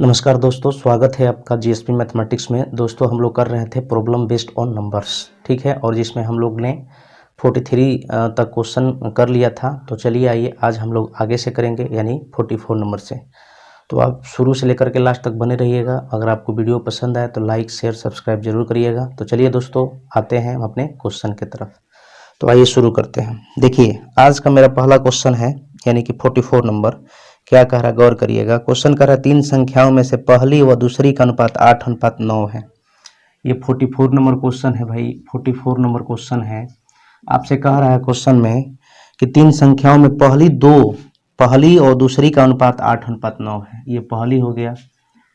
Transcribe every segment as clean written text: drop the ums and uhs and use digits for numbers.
नमस्कार दोस्तों, स्वागत है आपका जीएसपी मैथमेटिक्स में। दोस्तों हम लोग कर रहे थे प्रॉब्लम बेस्ड ऑन नंबर्स, ठीक है, और जिसमें हम लोग ने 43 तक क्वेश्चन कर लिया था। तो चलिए आइए आज हम लोग आगे से करेंगे, यानी 44 नंबर से। तो आप शुरू से लेकर के लास्ट तक बने रहिएगा। अगर आपको वीडियो पसंद आए तो लाइक शेयर सब्सक्राइब जरूर करिएगा। तो चलिए दोस्तों आते हैं अपने क्वेश्चन की तरफ। तो आइए शुरू करते हैं। देखिए आज का मेरा पहला क्वेश्चन है, यानी कि 44 नंबर। क्या कह रहा है, गौर करिएगा। क्वेश्चन कह रहा है तीन संख्याओं में से पहली व दूसरी का अनुपात 8:9 है। ये 44 नंबर क्वेश्चन है भाई, 44 नंबर क्वेश्चन है। आपसे कह रहा है क्वेश्चन में कि तीन संख्याओं में पहली और दूसरी का अनुपात 8:9 है। ये पहली हो गया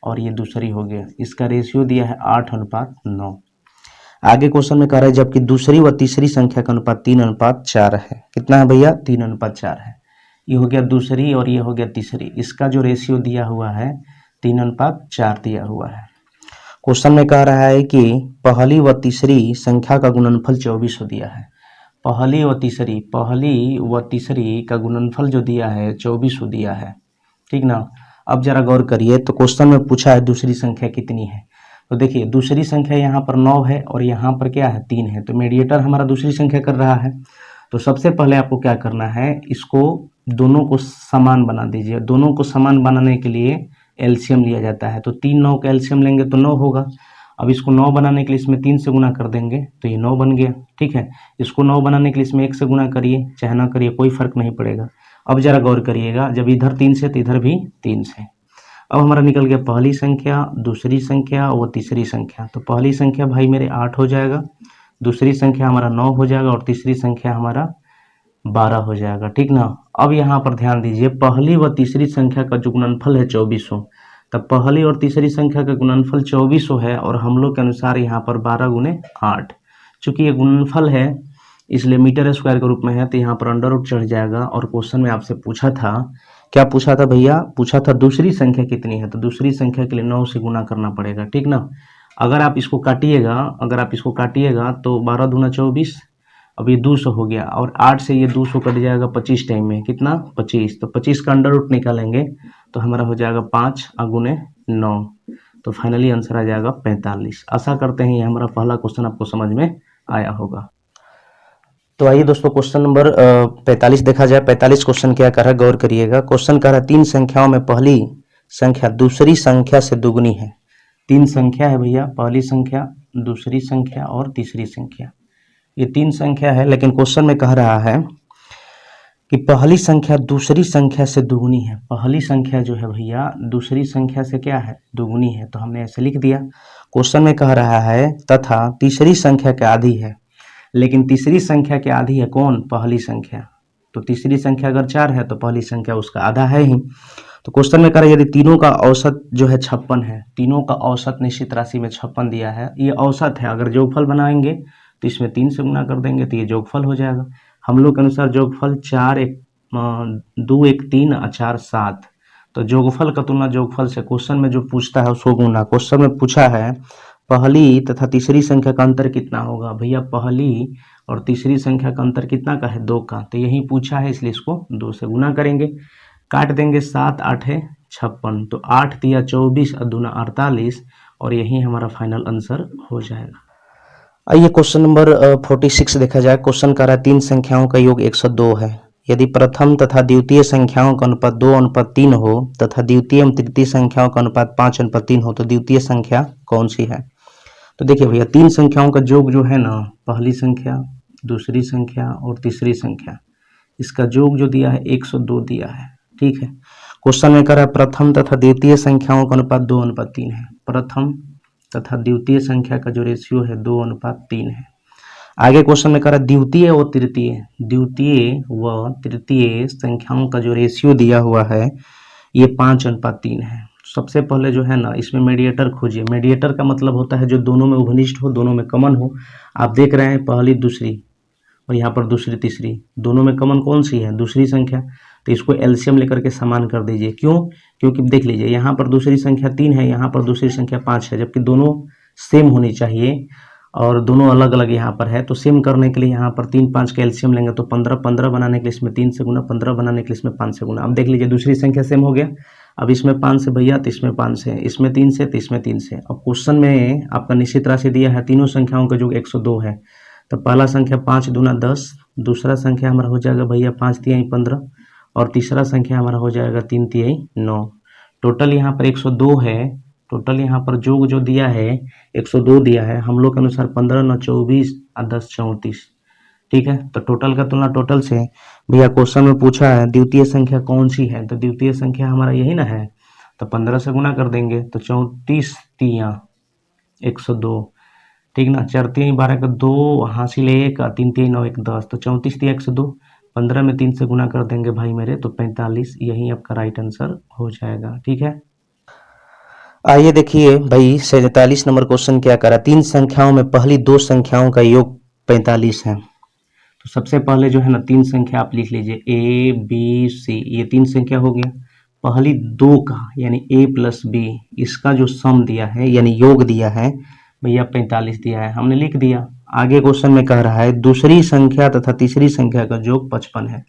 और ये दूसरी हो गया। इसका रेशियो दिया है 8:9। आगे क्वेश्चन में कह रहा है जबकि दूसरी व तीसरी संख्या का अनुपात 3:4 है। कितना है भैया? 3:4 है। ये हो गया दूसरी और ये हो गया तीसरी। इसका जो रेशियो दिया हुआ है 3:4 दिया हुआ है। क्वेश्चन में कह रहा है कि पहली व तीसरी संख्या का गुणनफल 24 दिया है। पहली व तीसरी का गुणनफल जो दिया है 24 दिया है, ठीक ना। अब जरा गौर करिए, तो क्वेश्चन में पूछा है दूसरी संख्या कितनी है। तो देखिए दूसरी संख्या यहाँ पर 9 है और यहाँ पर क्या है 3 है। तो मीडिएटर हमारा दूसरी संख्या कर रहा है। तो सबसे पहले आपको क्या करना है, इसको दोनों को समान बना दीजिए। दोनों को समान बनाने के लिए एलसीएम लिया जाता है। तो 3 9 का एलसीएम लेंगे तो 9 होगा। अब इसको 9 बनाने के लिए इसमें 3 से गुना कर देंगे तो ये 9 बन गया, ठीक है। इसको 9 बनाने के लिए इसमें 1 से गुना करिए, चाहे ना करिए कोई फर्क नहीं पड़ेगा। अब जरा गौर करिएगा, जब इधर 3 से तो इधर भी 3 से। अब हमारा निकल गया पहली संख्या, दूसरी संख्या और तीसरी संख्या। तो पहली संख्या भाई मेरे 8 हो जाएगा, दूसरी संख्या हमारा 9 हो जाएगा और तीसरी संख्या हमारा 12 हो जाएगा, ठीक ना। अब यहाँ पर ध्यान दीजिए, पहली व तीसरी संख्या का जो गुणनफल है 2400। तब पहली और तीसरी संख्या का गुणनफल 2400 है और हम लोग के अनुसार यहाँ पर 12 गुने 8। चूंकि ये गुणनफल है इसलिए मीटर स्क्वायर के रूप में है, तो यहाँ पर अंडर रूट चढ़ जाएगा। और क्वेश्चन में आपसे पूछा था, क्या पूछा था भैया? पूछा था दूसरी संख्या कितनी है। तो दूसरी संख्या के लिए 9 से गुना करना पड़ेगा, ठीक ना। अगर आप इसको काटिएगा तो 12 दूना 24, अब ये 200 हो गया और 8 से ये 200 कट जाएगा 25 टाइम में। कितना? 25। तो 25 का अंडर रूट निकालेंगे तो हमारा हो जाएगा 5 गुने 9। तो फाइनली आंसर आ जाएगा 45। आशा करते हैं ये हमारा पहला क्वेश्चन आपको समझ में आया होगा। तो आइए दोस्तों क्वेश्चन नंबर 45 देखा जाए। 45 क्वेश्चन क्या कर रहा है, गौर करिएगा। क्वेश्चन कह रहा है तीन संख्याओं में पहली संख्या दूसरी संख्या से दुगनी है। तीन संख्या है भैया, पहली संख्या, दूसरी संख्या और तीसरी संख्या। ये तीन संख्या है, लेकिन क्वेश्चन में कह रहा है कि पहली संख्या दूसरी संख्या से दुगनी है। पहली संख्या जो है भैया दूसरी संख्या से क्या है? दुगनी है। तो हमने ऐसे लिख दिया। क्वेश्चन में कह रहा है तथा तीसरी संख्या के आधी है। लेकिन तीसरी संख्या के आधी है कौन? पहली संख्या। तो तीसरी संख्या अगर 4 है तो पहली संख्या उसका आधा है ही। तो क्वेश्चन में कह रहा है यदि तीनों का औसत जो है 56 है, तीनों का औसत निश्चित राशि में 56 दिया है। ये औसत है, अगर जोगफल बनाएंगे तो इसमें 3 से गुना कर देंगे तो ये जोगफल हो जाएगा। हम लोग के अनुसार जोगफल 4 1 2 1 3 और 4 7। तो जोगफल का तुलना जोगफल से क्वेश्चन में जो पूछता है उसको गुना। क्वेश्चन में पूछा है पहली तथा तीसरी संख्या का अंतर कितना होगा। भैया पहली और तीसरी संख्या का अंतर कितना का है? 2 का। तो यही पूछा है इसलिए इसको 2 से गुना करेंगे, काट देंगे। 7 8 है 56। तो 8 तिया 24 और दूना 48 और यही हमारा फाइनल आंसर हो जाएगा। आइए क्वेश्चन नंबर 46 देखा जाए। क्वेश्चन कर रहा है तीन संख्याओं का योग 102 है। यदि प्रथम तथा द्वितीय संख्याओं का अनुपात 2:3 हो तथा द्वितीय एवं तृतीय संख्याओं का अनुपात 5:3 हो तो द्वितीय संख्या कौन सी है। तो देखिए भैया तीन संख्याओं का योग जो है ना, पहली संख्या, दूसरी संख्या और तीसरी संख्या, इसका योग जो दिया है 102 दिया है, ठीक है। क्वेश्चन में कह रहा है प्रथम तथा द्वितीय संख्याओं का अनुपात 2:3 है। प्रथम तथा द्वितीय संख्या का जो रेशियो है 2:3 है। आगे क्वेश्चन में कह रहा है द्वितीय व तृतीय संख्याओं का जो रेशियो दिया हुआ है ये 5:3 है। सबसे पहले जो है ना इसमें मीडिएटर खोजिए। मीडिएटर का मतलब होता है जो दोनों में उभनिष्ठ हो, दोनों में कॉमन हो। आप देख रहे हैं पहली दूसरी और यहाँ पर दूसरी तीसरी, दोनों में कॉमन कौन सी है? दूसरी संख्या। तो इसको एलसीएम लेकर के समान कर दीजिए। क्यों? क्योंकि देख लीजिए यहाँ पर दूसरी संख्या 3 है, यहाँ पर दूसरी संख्या 5 है, जबकि दोनों सेम होनी चाहिए और दोनों अलग अलग यहाँ पर है। तो सेम करने के लिए यहाँ पर 3 5 का एलसीएम लेंगे तो 15 15 बनाने के लिए इसमें 3 से गुना, 15 बनाने के लिए इसमें 5 से गुना। अब देख लीजिए दूसरी संख्या सेम हो गया। अब इसमें 5 से भैया तो इसमें 5 से, इसमें 3 से तो इसमें 3 से। अब क्वेश्चन में आपका निश्चित राशि दिया है, तीनों संख्याओं का योग 102 है। तो पहला संख्या 5 दूना 10, दूसरा संख्या हमारा हो जाएगा भैया 5 तिहाई 15, और तीसरा संख्या हमारा हो जाएगा 3 तिहाई 9। टोटल यहाँ पर 102 है। टोटल यहाँ पर योग जो दिया है 102 दिया है, हम लोग के अनुसार 15 9 24 और 10 34। ठीक है, तो टोटल का तुलना टोटल से। भैया क्वेश्चन में पूछा है द्वितीय संख्या कौन सी है, तो द्वितीय संख्या हमारा यही ना है, तो 15 से गुना कर देंगे तो 34 तिया 102। ठीक ना, 4 तिया 12 का 2 हासिल 1 और 3 तिया 9 1 10, तो 34 तिया 102। 15 में 3 से गुना कर देंगे भाई मेरे, तो 45। यही आपका राइट आंसर हो जाएगा। ठीक है, आइए देखिए भाई 47 नंबर क्वेश्चन क्या करा। तीन संख्याओं में पहली दो संख्याओं का योग 45 है। तो सबसे पहले जो है ना तीन संख्या आप लिख लीजिए, ए बी सी, ये तीन संख्या हो गया। पहली दो का यानी ए प्लस बी, इसका जो सम दिया है यानी योग दिया है भैया 45 दिया है, हमने लिख दिया। आगे क्वेश्चन में कह रहा है दूसरी संख्या तथा तीसरी संख्या का योग 55 है।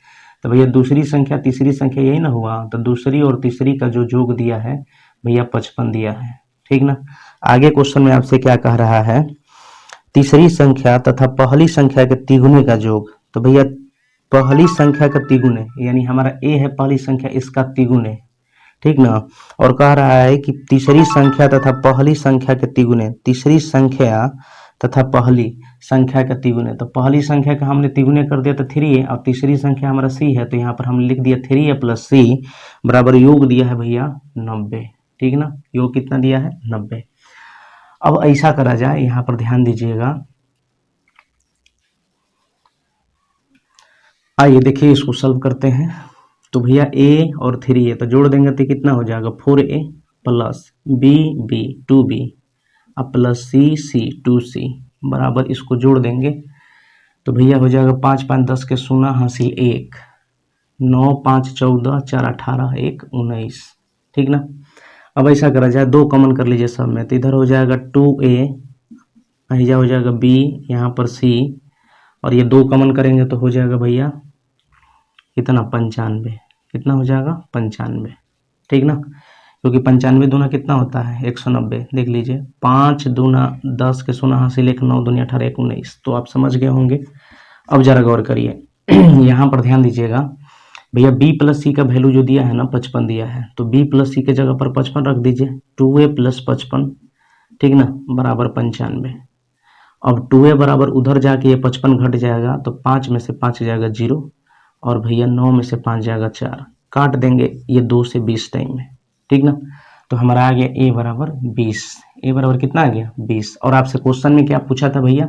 तो भैया दूसरी संख्या तीसरी संख्या यही ना हुआ, तो दूसरी और तीसरी का जो योग दिया है भैया 55 दिया है। ठीक ना, आगे क्वेश्चन में आपसे क्या कह रहा है, तीसरी संख्या तथा पहली संख्या के तिगुने का योग। तो भैया पहली संख्या का तिगुने यानी हमारा ए है पहली संख्या, इसका तिगुने। ठीक ना, और कह रहा है कि तीसरी संख्या तथा पहली संख्या के तिगुने, तीसरी संख्या तथा पहली संख्या का तिगुने। तो पहली संख्या का हमने तिगुने कर दिया तो 3 है, और तीसरी संख्या हमारा सी है, तो यहाँ पर हमने लिख दिया 3 प्लस सी बराबर योग दिया है भैया 90। ठीक ना, योग कितना दिया है 90। अब ऐसा करा जाए, यहाँ पर ध्यान दीजिएगा। आइए देखिए इसको सॉल्व करते हैं। तो भैया a और 3 है तो जोड़ देंगे तो कितना हो जाएगा 4a प्लस b 2b अब प्लस c 2c बराबर, इसको जोड़ देंगे तो भैया हो जाएगा 5 5 10 के 0 हासिल 1, 9 5 14 4 18 1 19। ठीक ना, अब ऐसा करा जाए, दो कॉमन कर लीजिए सब में, तो इधर हो जाएगा 2a, यहाँ हो जाएगा b, यहाँ पर c, और ये दो कॉमन करेंगे तो हो जाएगा भैया कितना 95। कितना हो जाएगा 95। ठीक ना, क्योंकि 95 दूना कितना होता है 190। देख लीजिए 5 दूना 10 के 0 हासिल 1, 9 दूनी 18 1 19। तो आप समझ गए होंगे। अब जरा गौर करिए यहाँ पर ध्यान दीजिएगा भैया, b प्लस सी का वैल्यू जो दिया है ना 55 दिया है, तो b प्लस सी के जगह पर 55 रख दीजिए, 2a प्लस 55 ठीक ना बराबर 95। अब 2a बराबर उधर जाके ये 55 घट जाएगा, तो 5 में से 5 जाएगा 0, और भैया 9 में से 5 जाएगा 4, काट देंगे ये 2 से 20 टाइम में। ठीक ना, तो हमारा आ गया a बराबर 20। a बराबर कितना आ गया 20। और आपसे क्वेश्चन में क्या पूछा था भैया,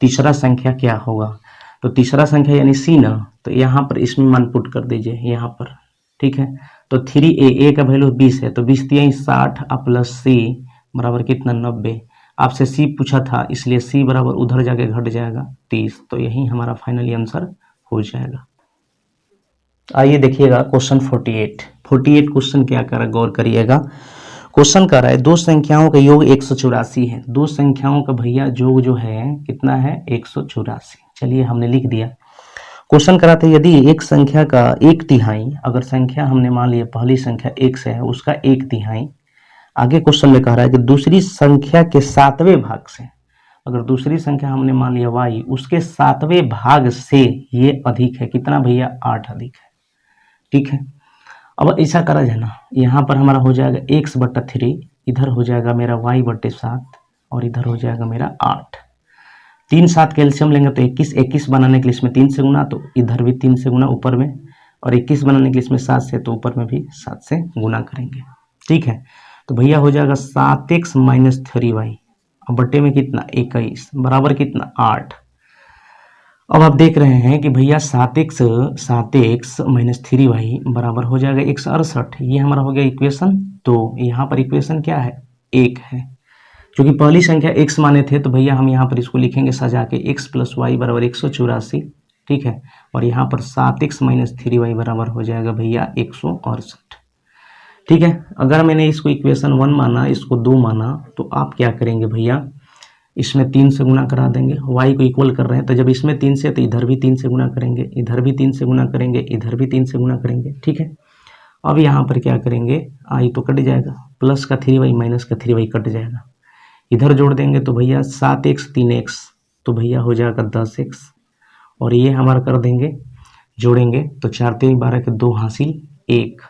तीसरा संख्या क्या होगा, तो तीसरा संख्या यानी c ना, तो यहाँ पर इसमें मान पुट कर दीजिए यहाँ पर। ठीक है, तो 3a का वैल्यू 20 है, तो 20 3 60 प्लस c बराबर कितना 90। आपसे c पूछा था इसलिए c बराबर उधर जाके घट जाएगा 30। तो यही हमारा फाइनली आंसर हो जाएगा। आइए देखिएगा क्वेश्चन 48 क्वेश्चन क्या कर रहा है, गौर करिएगा। क्वेश्चन कर रहा है दो संख्याओं का योग 184 है। दो संख्याओं का भैया योग जो है कितना है 184। चलिए हमने लिख दिया। क्वेश्चन करा था यदि एक संख्या का 1/3, अगर संख्या हमने मान लिया पहली संख्या 1 से है उसका 1/3, आगे क्वेश्चन में कह रहा है कि दूसरी संख्या के 7वें भाग से, अगर दूसरी संख्या हमने मान लिया y, उसके 7वें भाग से ये अधिक है, कितना भैया 8 अधिक है। ठीक है, अब ऐसा करा जाए ना, यहाँ पर हमारा हो जाएगा x/3, इधर हो जाएगा मेरा y/7, और इधर हो जाएगा मेरा 8। 3 7 कैल्शियम लेंगे तो 21 बनाने के लिए इसमें 3 से गुना, तो इधर भी 3 से गुना ऊपर में, और 21 बनाने के लिए इसमें 7 से, तो ऊपर में भी 7 से गुना करेंगे। ठीक है, तो भैया हो जाएगा 7x - 3y, अब बट्टे में कितना 21 बराबर कितना 8। अब आप देख रहे हैं कि भैया 7x - 3y बराबर हो जाएगा 168। ये हमारा हो गया इक्वेशन। तो यहाँ पर इक्वेशन क्या है 1 है, क्योंकि पहली संख्या x माने थे, तो भैया हम यहाँ पर इसको लिखेंगे सजा के x + y बराबर 184। ठीक है, और यहाँ पर 7x - 3y बराबर हो जाएगा भैया 168। ठीक है, अगर मैंने इसको इक्वेशन 1 माना, इसको 2 माना, तो आप क्या करेंगे भैया, इसमें 3 से गुना करा देंगे, y को इक्वल कर रहे हैं, तो जब इसमें 3 से तो इधर भी 3 से गुना करेंगे, इधर भी 3 से गुना करेंगे, इधर भी 3 से गुना करेंगे। ठीक है, अब यहाँ पर क्या करेंगे, आई तो कट जाएगा, प्लस का 3y माइनस का 3y कट जाएगा, इधर जोड़ देंगे तो भैया 7x 3x, तो भैया हो जाएगा 10x, और ये हमारा कर देंगे जोड़ेंगे तो 4 3 12 के 2 हासिल 1,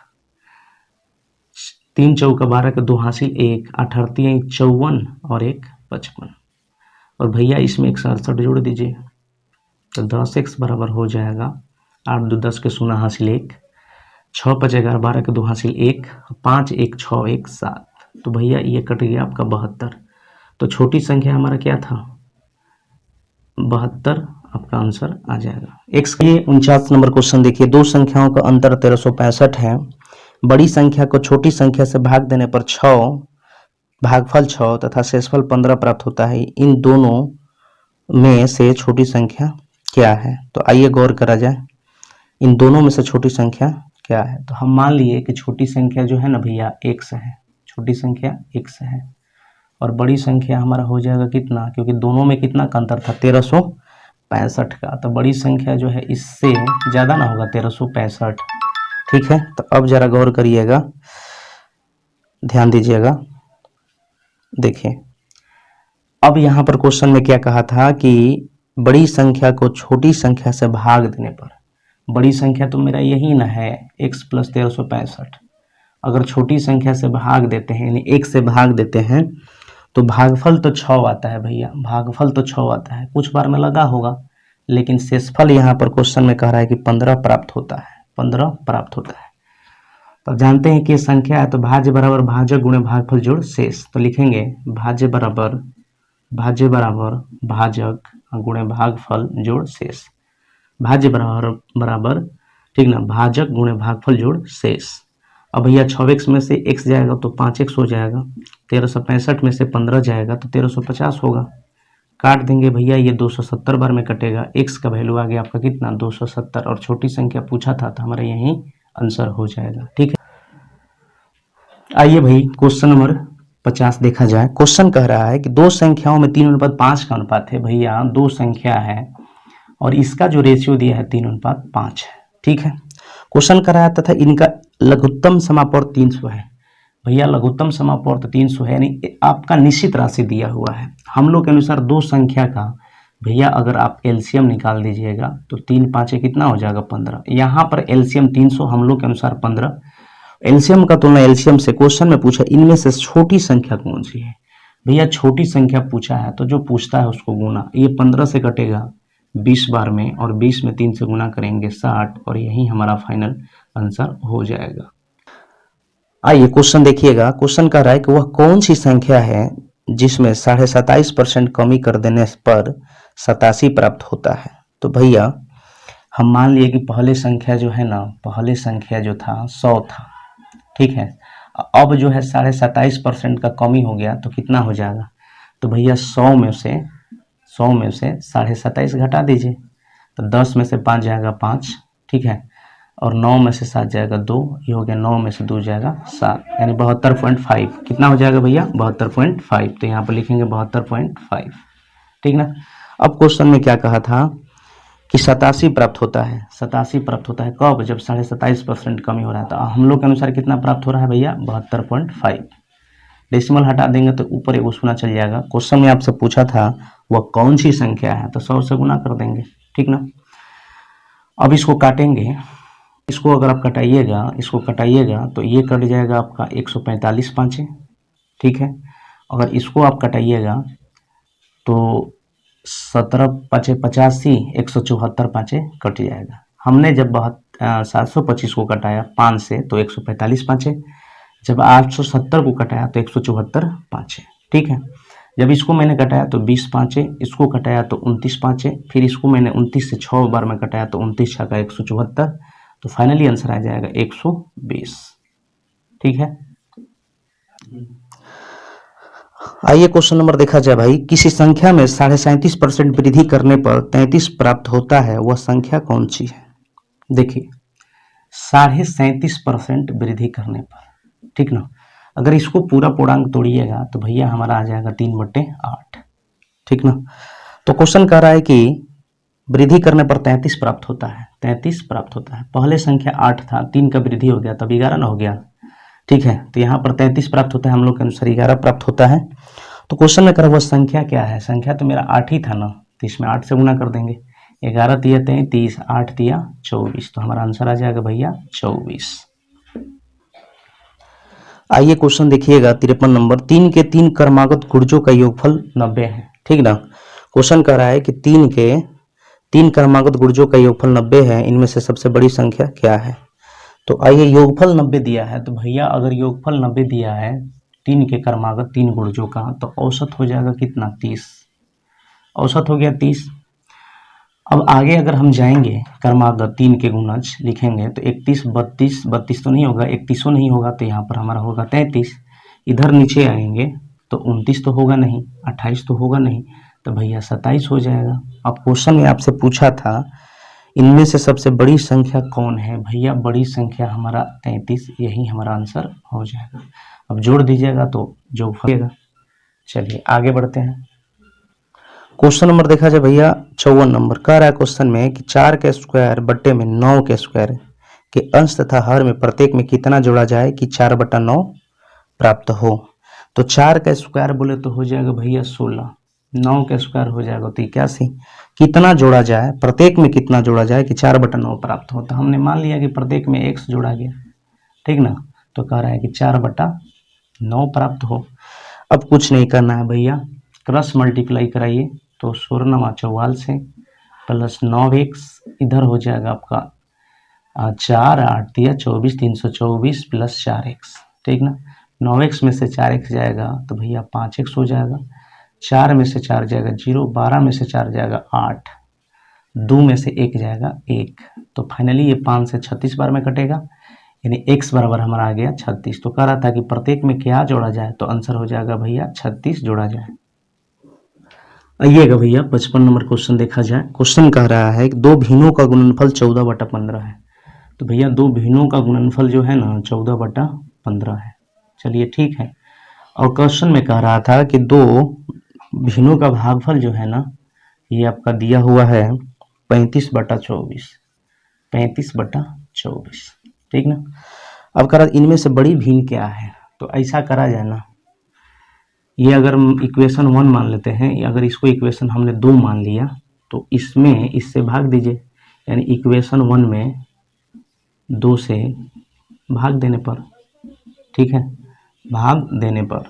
3 चौका 12 के 2 हासिल 1, 8 3 54 और 1 55, और भैया इसमें 168 जोड़ दीजिए तो 10x बराबर हो जाएगा 8 2 10 के 0 हासिल 1, 6 5 11 12 के 2 हासिल 1, 5 1 6 1 7, तो भैया ये कट गया आपका 72। तो छोटी संख्या हमारा क्या था 72, आपका आंसर आ जाएगा। एक्स के 49 नंबर क्वेश्चन देखिए, दो संख्याओं का अंतर 1365 है, बड़ी संख्या को छोटी संख्या से भाग देने पर 6 भागफल 6 तथा शेषफल 15 प्राप्त होता है, इन दोनों में से छोटी संख्या क्या है? तो आइए गौर करा जाए, इन दोनों में से छोटी संख्या क्या है? तो हम मान लिए कि छोटी संख्या जो है ना भैया x है, छोटी संख्या x है, और बड़ी संख्या हमारा हो जाएगा कितना, क्योंकि दोनों में कितना का अंतर था 1365 का, तो बड़ी संख्या जो है इससे ज़्यादा ना होगा 1365, ठीक है। तो अब जरा गौर करिएगा, ध्यान दीजिएगा, देखिए अब यहाँ पर क्वेश्चन में क्या कहा था कि बड़ी संख्या को छोटी संख्या से भाग देने पर, बड़ी संख्या तो मेरा यही ना है x प्लस 1365, अगर छोटी संख्या से भाग देते हैं यानी 1 से भाग देते हैं तो भागफल तो 6 आता है भैया, भागफल तो 6 आता है, कुछ बार में लगा होगा, लेकिन शेषफल यहाँ पर क्वेश्चन में कह रहा है कि 15 प्राप्त होता है, 15 प्राप्त होता है। तो जानते हैं कि संख्या है तो भाज्य बराबर भाजक गुणे भागफल जोड़ शेष, तो लिखेंगे भाज्य बराबर भाजक गुणे भागफल जोड़ शेष, भाज्य बराबर ठीक ना, भाजक गुणे भागफल जोड़ शेष। अब भैया 6x में से x जाएगा तो 5x हो जाएगा, 1365 में से 15 जाएगा तो 1350 होगा, काट देंगे भैया, ये 270 बार में कटेगा, x का वैल्यू आ गया आपका कितना 270, और छोटी संख्या पूछा था तो हमारा यही आंसर हो जाएगा, ठीक है। आइए भाई क्वेश्चन नंबर 50 देखा जाए। क्वेश्चन कह रहा है कि दो संख्याओं में 3:5 का अनुपात है, भैया दो संख्या है और इसका जो रेशियो दिया है 3:5 है, ठीक है। क्वेश्चन कर रहा है तथा इनका लघुत्तम समापवर्त 300 है, भैया लघुत्तम समापवर्त 300 है, यानी आपका निश्चित राशि दिया हुआ है। हम लोग के अनुसार दो संख्या का भैया अगर आप एलसीएम निकाल दीजिएगा तो 3 5 कितना हो जाएगा 15, यहाँ पर एलसीएम 300, हम लोग के अनुसार 15, एलसीएम का तुलना एलसीएम से। क्वेश्चन में पूछा इनमें से छोटी संख्या कौन सी है, भैया छोटी संख्या पूछा है तो जो पूछता है उसको गुना, ये 15 से कटेगा 20 बार में, और 20 में 3 से गुना करेंगे 60, और यही हमारा फाइनल आंसर हो जाएगा। आइए क्वेश्चन देखिएगा, क्वेश्चन कह रहा है कि वह कौन सी संख्या है जिसमें 27.5% कमी कर देने पर 87 प्राप्त होता है। तो भैया हम मान लिए कि पहले संख्या जो है ना, पहले संख्या जो था 100 था, ठीक है, अब जो है 27.5% का कमी हो गया तो कितना हो जाएगा, तो भैया 100 में से 27.5 घटा दीजिए, तो 10 में से 5 जाएगा 5, ठीक है, और 9 में से 7 जाएगा 2, ये हो गया 9 में से 2 जाएगा 7, यानी 72.5 कितना हो जाएगा भैया 72.5, तो यहाँ पर लिखेंगे 72.5, ठीक ना। अब क्वेश्चन में क्या कहा था कि 87 प्राप्त होता है, 87 प्राप्त होता है कब, जब 27.5% कमी हो रहा है, तो हम लोग के अनुसार कितना प्राप्त हो रहा है भैया 72.5, डेसिमल हटा देंगे तो ऊपर एक शून्य चल जाएगा। क्वेश्चन में आपसे पूछा था वह कौन सी संख्या है, तो 100 से गुना कर देंगे, ठीक ना। अब इसको काटेंगे, इसको अगर आप कटाइएगा तो ये कट जाएगा आपका 145 पाँचे, ठीक है, अगर इसको आप कटाइएगा तो 17 पाँचे 85, 174 पाँचे कट जाएगा। हमने जब 725 को कटाया 5 से तो 145 पाँचे, जब 870 को कटाया तो 174 पाँचे, ठीक है। जब इसको मैंने कटाया तो 20 पाँचे, इसको कटाया तो 29 पाँचे, फिर इसको मैंने 29 से 6 बार में कटाया तो 29 छक्का 174, तो फाइनली आंसर आ जाएगा 120, ठीक है। आइए क्वेश्चन नंबर देखा जाए भाई, किसी संख्या में 37.5% वृद्धि करने पर 33 प्राप्त होता है, वह संख्या कौन सी है। देखिए 37.5% वृद्धि करने पर, ठीक ना, अगर इसको पूरा पूर्णांक तोड़िएगा तो भैया हमारा आ जाएगा 3/8, ठीक ना। तो क्वेश्चन कह रहा है कि वृद्धि करने पर 33 प्राप्त होता है, 33 प्राप्त होता है। पहले संख्या 8 था, 3 का वृद्धि हो गया तब 11 ना हो गया, ठीक है। तो यहाँ पर 33 प्राप्त होता है, हम लोग के अनुसार 11 प्राप्त होता है। तो क्वेश्चन में करा हुआ संख्या क्या है, संख्या तो मेरा 8 ही था ना, तो इसमें 8 से गुना कर देंगे। 11 तिया 33, 8 तिया 24, तो हमारा आंसर आ जाएगा भैया 24। आइए क्वेश्चन देखिएगा 53 नंबर। 3 के 3 क्रमागत गुणजों का योगफल 90 है, ठीक ना। क्वेश्चन कह रहा है कि 3 के 3 क्रमागत गुणजों का योगफल 90 है, इनमें से सबसे बड़ी संख्या क्या है। तो आइए, योगफल 90 दिया है, तो भैया अगर योगफल 90 दिया है 3 के क्रमागत 3 गुणजों का, तो औसत हो जाएगा कितना, 30। औसत हो गया 30। अब आगे अगर हम जाएंगे क्रमागत 3 के गुणज लिखेंगे तो 31, 32, 32 तो नहीं होगा, 31 नहीं होगा, तो यहाँ पर हमारा होगा 33। इधर नीचे आएंगे तो 29 तो होगा नहीं, 28 तो होगा नहीं, तो भैया 27 हो जाएगा। अब क्वेश्चन में आपसे पूछा था इनमें से सबसे बड़ी संख्या कौन है, भैया बड़ी संख्या हमारा 33, यही हमारा आंसर हो जाएगा। अब जोड़ दीजिएगा तो जो होगा। चलिए आगे बढ़ते हैं। क्वेश्चन नंबर देखा जाए भैया 54 नंबर। कह रहा है क्वेश्चन में कि 4 के स्क्वायर बट्टे में 9 के स्क्वायर के अंश तथा हर में प्रत्येक में कितना जोड़ा जाए कि 4/9 प्राप्त हो। तो 4 का स्क्वायर बोले तो हो जाएगा भैया 16, 9 का स्क्वायर हो जाएगा तो 81। कितना जोड़ा जाए, प्रत्येक में कितना जोड़ा जाए कि 4/9 प्राप्त हो। तो हमने मान लिया कि प्रत्येक में x जोड़ा गया, ठीक ना। तो कह रहा है कि 4/9 प्राप्त हो। अब कुछ नहीं करना है भैया, क्रॉस मल्टीप्लाई कराइए तो 16 44 से प्लस 9x, इधर हो जाएगा आपका 4 8 दिया 24, 324 प्लस 4x, ठीक ना। 9x में से 4x जाएगा तो भैया 5x हो जाएगा। 4 में से 4 जाएगा 0, 12 में से 4 जाएगा 8, 2 में से 1 जाएगा 1। तो फाइनली ये 5 से 36 बार में कटेगा, यानी x बराबर हमारा आ गया 36। तो कह रहा था कि प्रत्येक में क्या जोड़ा जाए, तो आंसर हो जाएगा भैया 36 जोड़ा जाए। आइएगा भैया 55 नंबर क्वेश्चन देखा जाए। क्वेश्चन कह रहा है कि 2 भिन्नों का गुणनफल 14/15 है। तो भैया 2 भिन्नों का गुणनफल जो है ना 14/15 है। चलिए ठीक है। और क्वेश्चन में कह रहा था कि 2 भिन्नों का भागफल जो है ना, ये आपका दिया हुआ है 35/24, 35/24, ठीक ना। अब कह रहा इनमें से बड़ी भिन्न क्या है। तो ऐसा करा जाए ना, ये अगर हम इक्वेशन 1 मान लेते हैं, अगर इसको इक्वेशन हमने 2 मान लिया तो इसमें इससे भाग दीजिए, यानी इक्वेशन 1 में 2 से भाग देने पर, ठीक है, भाग देने पर।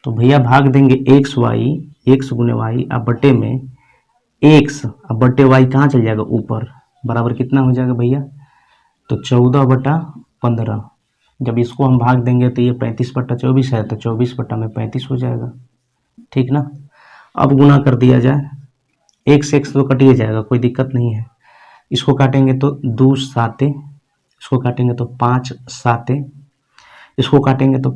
तो भैया भाग देंगे x y, x गुने y अब बटे में x, अब बटे y कहाँ चल जाएगा ऊपर, बराबर कितना हो जाएगा भैया, तो 14/15। जब इसको हम भाग देंगे तो ये 35/24 है, तो 24/35 हो जाएगा, ठीक ना। अब गुना कर दिया जाए, x x तो कटिए जाएगा, कोई दिक्कत नहीं है। इसको काटेंगे तो 2 साते, इसको काटेंगे तो 5 साते, इसको काटेंगे तो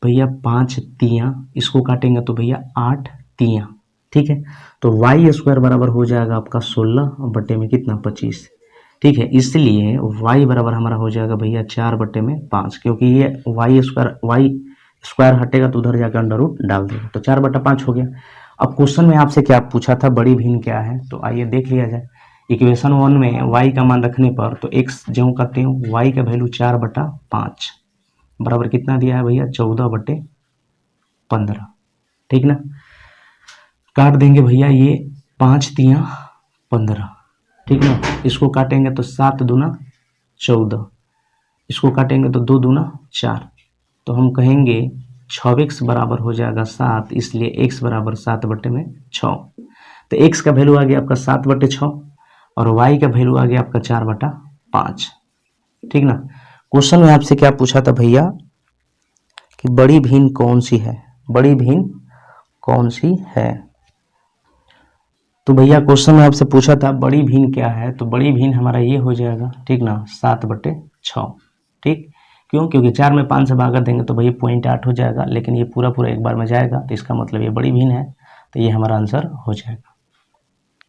भैया 5 तियाँ, इसको काटेंगे तो भैया 8 तियाँ, ठीक है। तो वाई स्क्वायर बराबर हो जाएगा आपका 16 बटे में कितना 25, ठीक है। इसलिए y बराबर हमारा हो जाएगा भैया 4/5, क्योंकि ये वाई स्क्वायर हटेगा तो उधर जाकर अंडर रूट डाल देगा, तो 4/5 हो गया। अब क्वेश्चन में आपसे क्या पूछा था, बड़ी भिन्न क्या है, तो आइए देख लिया जाए। इक्वेशन 1 में y का मान रखने पर तो x जो करते हो, y का वैल्यू 4/5 बराबर कितना दिया है भैया 14/15, ठीक ना। काट देंगे भैया ये 5 तियाँ 15, ठीक ना। इसको काटेंगे तो 7 दूना 14, इसको काटेंगे तो 2 दूना 4, तो हम कहेंगे 6x बराबर हो जाएगा 7, इसलिए x बराबर 7/6। तो x का वैल्यू आ गया आपका 7/6 और y का वैल्यू आ गया आपका 4/5, ठीक ना। क्वेश्चन में आपसे क्या पूछा था भैया कि बड़ी भिन्न कौन सी है, बड़ी भिन्न कौन सी है। तो भैया क्वेश्चन में आपसे पूछा था बड़ी भिन्न क्या है, तो बड़ी भिन्न हमारा ये हो जाएगा, ठीक ना, 7/6, ठीक। क्यों, क्योंकि 4 में 5 से भागा देंगे तो भैया 0.8 हो जाएगा, लेकिन ये पूरा एक बार में जाएगा, तो इसका मतलब ये बड़ी भिन्न है, तो ये हमारा आंसर हो जाएगा।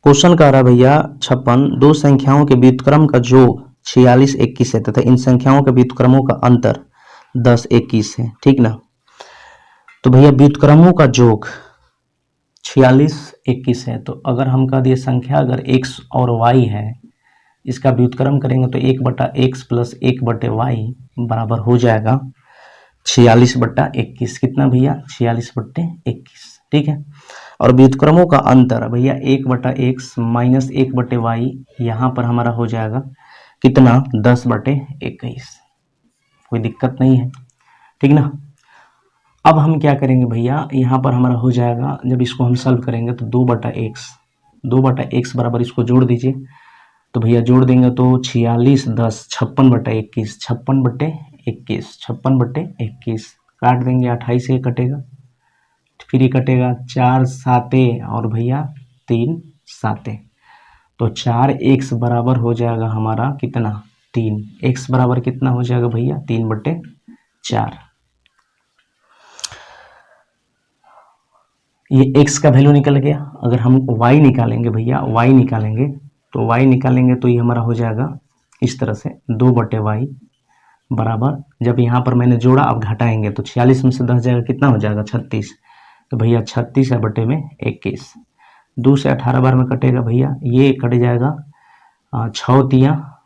क्वेश्चन कह रहा भैया 56, 2 संख्याओं के व्युत्क्रम का योग 46 21 है तथा इन संख्याओं के व्युत्क्रमों का अंतर 10 21 है, ठीक ना। तो भैया व्युत्क्रमों का योग 46 21 है। तो अगर हम कह दिए संख्या अगर x और y है, इसका व्युत्क्रम करेंगे तो 1/x प्लस 1/y बराबर हो जाएगा 46/21। कितना भैया? 46/21। ठीक है। और व्युत्क्रमों का अंतर भैया 1/x माइनस 1/y, यहाँ पर हमारा हो जाएगा कितना? 10/21। कोई दिक्कत नहीं है, ठीक ना। अब हम क्या करेंगे भैया, यहाँ पर हमारा हो जाएगा, जब इसको हम सॉल्व करेंगे तो 2/x बराबर इसको जोड़ दीजिए। तो भैया जोड़ देंगे तो 46 10 56/21, 56/21 काट देंगे, 28 से कटेगा, फिर ये कटेगा 4 साते और भैया 3 साते, तो 4x बराबर हो जाएगा हमारा कितना? 3। x बराबर कितना हो जाएगा भैया? 3/4। ये x का वैल्यू निकल गया। अगर हम y निकालेंगे भैया, y निकालेंगे तो ये हमारा हो जाएगा इस तरह से 2/y बराबर, जब यहाँ पर मैंने जोड़ा, अब घटाएंगे तो 46 में से 10 जाएगा, कितना हो जाएगा? 36। तो भैया 36 बटे में 21, 2 से 18 बार में कटेगा भैया, ये कट जाएगा 6 तिया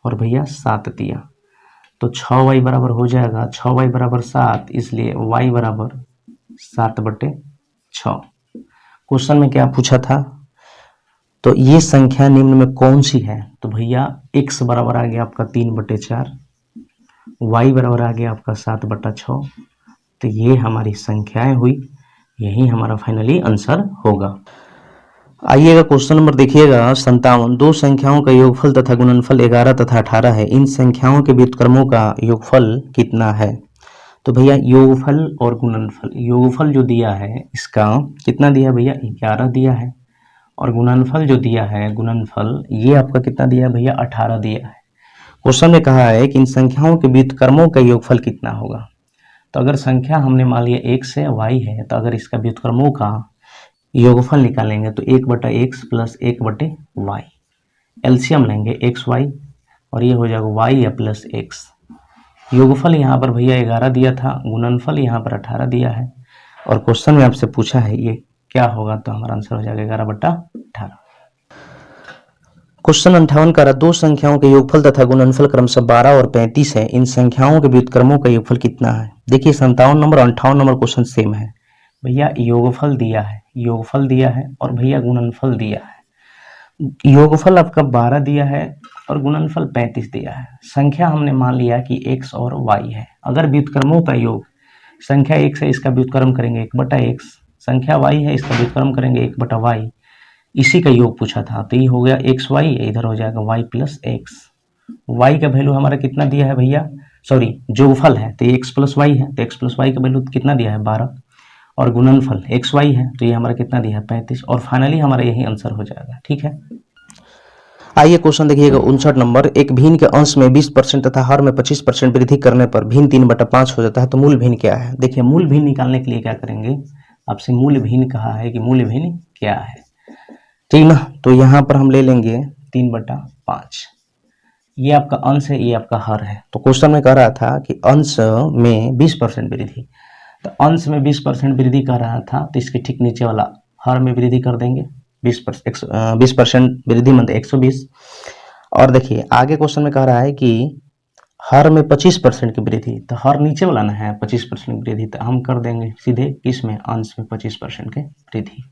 और भैया 7 तिया, तो 6y बराबर हो जाएगा 6y बराबर 7, इसलिए y बराबर 7/6। क्वेश्चन में क्या पूछा था? तो ये संख्या निम्न में कौन सी है? तो भैया x बराबर आ गया आपका 3/4, y बराबर आ गया आपका 7/6, तो ये हमारी संख्याएं हुई, यही हमारा फाइनली आंसर होगा। आइएगा क्वेश्चन नंबर देखिएगा 57। दो संख्याओं का योगफल तथा गुणनफल 11 तथा 18 है, इन संख्याओं के व्युत्क्रमों का योगफल कितना है? तो भैया योगफल और गुणनफल, योगफल जो दिया है इसका कितना दिया भैया? 11 दिया है, और गुणनफल जो दिया है, गुणनफल ये आपका कितना दिया है भैया? 18 दिया है। क्वेश्चन में कहा है कि इन संख्याओं के व्युत्क्रमों का योगफल कितना होगा। तो अगर संख्या हमने मान लिया x है, y है, तो अगर इसका व्युत्क्रमों का योगफल निकालेंगे तो 1/x प्लस 1/y, एलसीएम लेंगे xy और ये हो जाएगा y प्लस x। योगफल यहाँ पर भैया 11 दिया था, गुणनफल यहाँ पर 18 दिया है, और क्वेश्चन में आपसे पूछा है ये क्या होगा, तो हमारा आंसर हो जाएगा 11/18। क्वेश्चन 58 का दो संख्याओं के योगफल तथा गुणनफल क्रमशः 12 और 35 है, इन संख्याओं के व्युत्क्रमों का योगफल कितना है? देखिए 57 नंबर और 58 नंबर क्वेश्चन सेम है भैया, योगफल दिया है और भैया गुणनफल दिया है। योगफल आपका 12 दिया है और गुणनफल 35 दिया है। संख्या हमने मान लिया कि x और y है। अगर व्युत्क्रमों का योग, संख्या x है इसका व्युत्क्रम करेंगे 1/x, संख्या y है इसका व्युत्क्रम करेंगे 1/y, इसी का योग पूछा था, तो ये हो गया xy, इधर हो जाएगा y प्लस x। y का वैल्यू हमारा कितना दिया है भैया? सॉरी, जोगफल है तो ये x प्लस y है, तो x प्लस y का वैल्यू कितना दिया है? 12, और गुणनफल xy है तो ये हमारा कितना दिया है? 35, और फाइनली हमारा यही आंसर हो जाएगा। ठीक है, आइए क्वेश्चन देखिएगा 59 नंबर। एक भिन्न के अंश में 20% तथा हर में 25% वृद्धि करने पर भिन्न 3/5 हो जाता है, तो मूल भिन्न क्या है? देखिए मूल भिन्न निकालने के लिए क्या करेंगे, आपसे मूल भिन्न कहा है कि मूल भिन्न क्या है, ठीक ना। तो यहाँ पर हम ले लेंगे 3/5, ये आपका अंश है, ये आपका हर है। तो क्वेश्चन में कह रहा था कि अंश में 20% वृद्धि, तो अंश में 20% वृद्धि कर रहा था, तो इसके ठीक नीचे वाला हर में वृद्धि कर देंगे 20% वृद्धि मतलब 120। और देखिए आगे क्वेश्चन में कह रहा है कि हर में 25% की वृद्धि, तो हर नीचे वाला ना है 25% वृद्धि, तो हम कर देंगे सीधे किसमें? अंश में 25% के वृद्धि।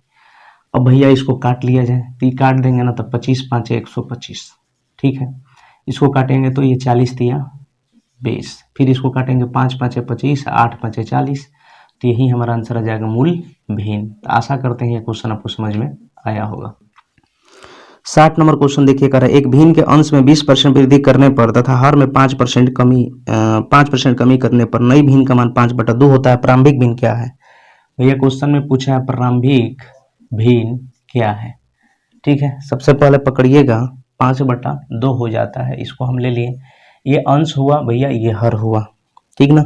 अब भैया इसको काट लिया जाए, तो ये काट देंगे ना, तो 25 5 125, ठीक है। इसको काटेंगे तो ये 40 दिया 20, फिर इसको काटेंगे 5 5 25, 8 5 40, तो यही हमारा आंसर आ जाएगा मूल भिन्न। तो आशा करते हैं ये क्वेश्चन आपको समझ में आया होगा। 60 नंबर क्वेश्चन देखिए, कर एक भिन्न के अंश में 20% वृद्धि करने पर तथा हर में 5% कमी करने पर नई भिन्न का मान 5/2 होता है, प्रारंभिक भिन्न क्या है? भैया क्वेश्चन में पूछा है प्रारंभिक भिन्न क्या है। ठीक है, सबसे पहले पकड़िएगा 5/2 हो जाता है, इसको हम ले लिए, ये अंश हुआ भैया, ये हर हुआ, ठीक ना।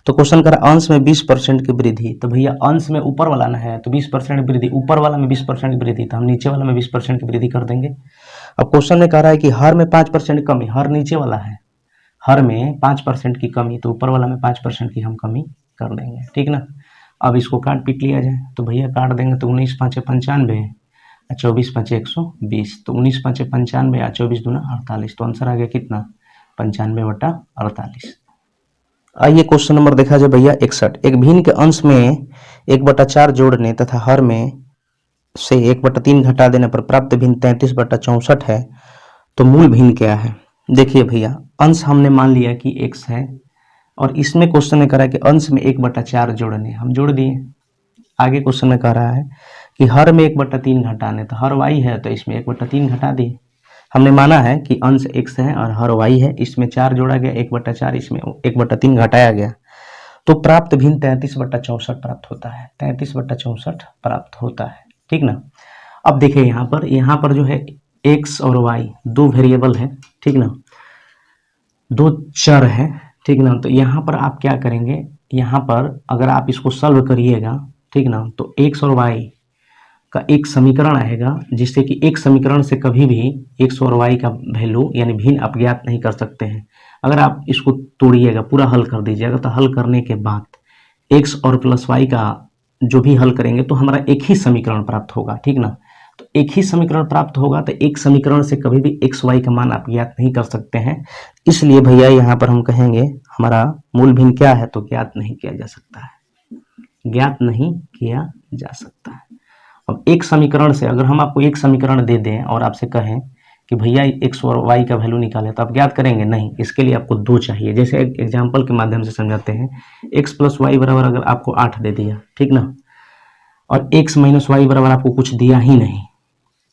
तो क्वेश्चन कर अंश में 20% की वृद्धि, तो भैया अंश में ऊपर वाला ना है, तो 20% वृद्धि, ऊपर वाला में 20% की वृद्धि, तो हम नीचे वाला में 20% की वृद्धि कर देंगे। अब क्वेश्चन में कह रहा है कि हर में 5% कमी, हर नीचे वाला है, हर में 5% की कमी, तो ऊपर वाला में 5% की हम कमी कर देंगे, ठीक ना। अब इसको काट पीट लिया जाए, तो भैया काट देंगे तो 19 5 95, 24 5 120, तो 19 5 95 या 24 दूना 48, तो आंसर आ गया कितना 95/48। आइए क्वेश्चन नंबर देखा जाए भैया 61। एक भिन्न के अंश में 1/4 जोड़ने तथा हर में से 1/3 घटा देने पर प्राप्त भिन्न 33/64 है, तो मूल भिन्न क्या है। देखिए भैया, अंश हमने मान लिया कि x है, और इसमें क्वेश्चन में कह रहा है कि अंश में 1/4 जोड़ने, हम जोड़ दिए। आगे क्वेश्चन में कह रहा है कि हर में 1/3 घटाने, तो हर y है तो इसमें 1/3 घटा दिए। हमने माना है कि अंश x है और हर y है, इसमें 4 जोड़ा गया, 1/4 इसमें 1/3 घटाया गया, तो प्राप्त भिन्न 33/64 प्राप्त होता है। 33/64 प्राप्त होता है, ठीक ना। अब देखिए यहाँ पर जो है x और y दो वेरिएबल है, ठीक ना, दो चर है, ठीक ना। तो यहाँ पर आप क्या करेंगे, यहाँ पर अगर आप इसको सॉल्व करिएगा, ठीक ना, तो x और y का एक समीकरण आएगा, जिससे कि एक समीकरण से कभी भी x और y का वैल्यू यानी भिन्न आप ज्ञात नहीं कर सकते हैं। अगर आप इसको तोड़िएगा, पूरा हल कर दीजिएगा, तो हल करने के बाद x और प्लस y का जो भी हल करेंगे तो हमारा एक ही समीकरण प्राप्त होगा, ठीक ना। तो एक ही समीकरण प्राप्त होगा, तो एक समीकरण से कभी भी x y का मान आप ज्ञात नहीं कर सकते हैं। इसलिए भैया यहाँ पर हम कहेंगे हमारा मूल भिन्न क्या है, तो ज्ञात नहीं किया जा सकता है, ज्ञात नहीं किया जा सकता है। अब एक समीकरण से अगर हम आपको एक समीकरण दे दें और आपसे कहें कि भैया x और y का वैल्यू निकालें, तो आप ज्ञात करेंगे नहीं, इसके लिए आपको दो चाहिए। जैसे एक एग्जाम्पल के माध्यम से समझाते हैं, x प्लस वाई बराबर अगर आपको 8 दे दिया, ठीक ना, और x माइनस वाई बराबर आपको कुछ दिया ही नहीं,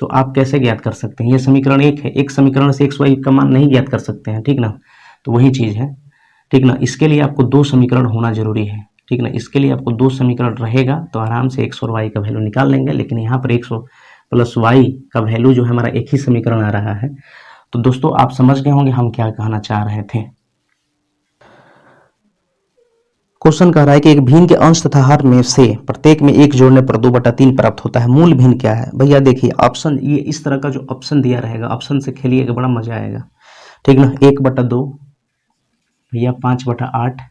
तो आप कैसे ज्ञात कर सकते हैं। ये समीकरण एक है, एक समीकरण से x y का मान नहीं ज्ञात कर सकते हैं, ठीक ना। तो वही चीज़ है, ठीक ना। इसके लिए आपको दो समीकरण होना जरूरी है, ठीक ना। इसके लिए आपको दो समीकरण रहेगा तो आराम से x और y का वैल्यू निकाल लेंगे। लेकिन यहाँ पर x प्लस y का वैल्यू जो है हमारा एक ही समीकरण आ रहा है। तो दोस्तों आप समझ गए होंगे हम क्या कहना चाह रहे थे। क्वेश्चन कह रहा है कि एक भिन्न के अंश तथा हर में से प्रत्येक में 1 जोड़ने पर 2/3 प्राप्त होता है, मूल भिन्न क्या है। भैया देखिए ऑप्शन, ये इस तरह का जो ऑप्शन दिया रहेगा, ऑप्शन से खेलिएगा, बड़ा मजा आएगा, ठीक ना। 1/2 भैया 5/8,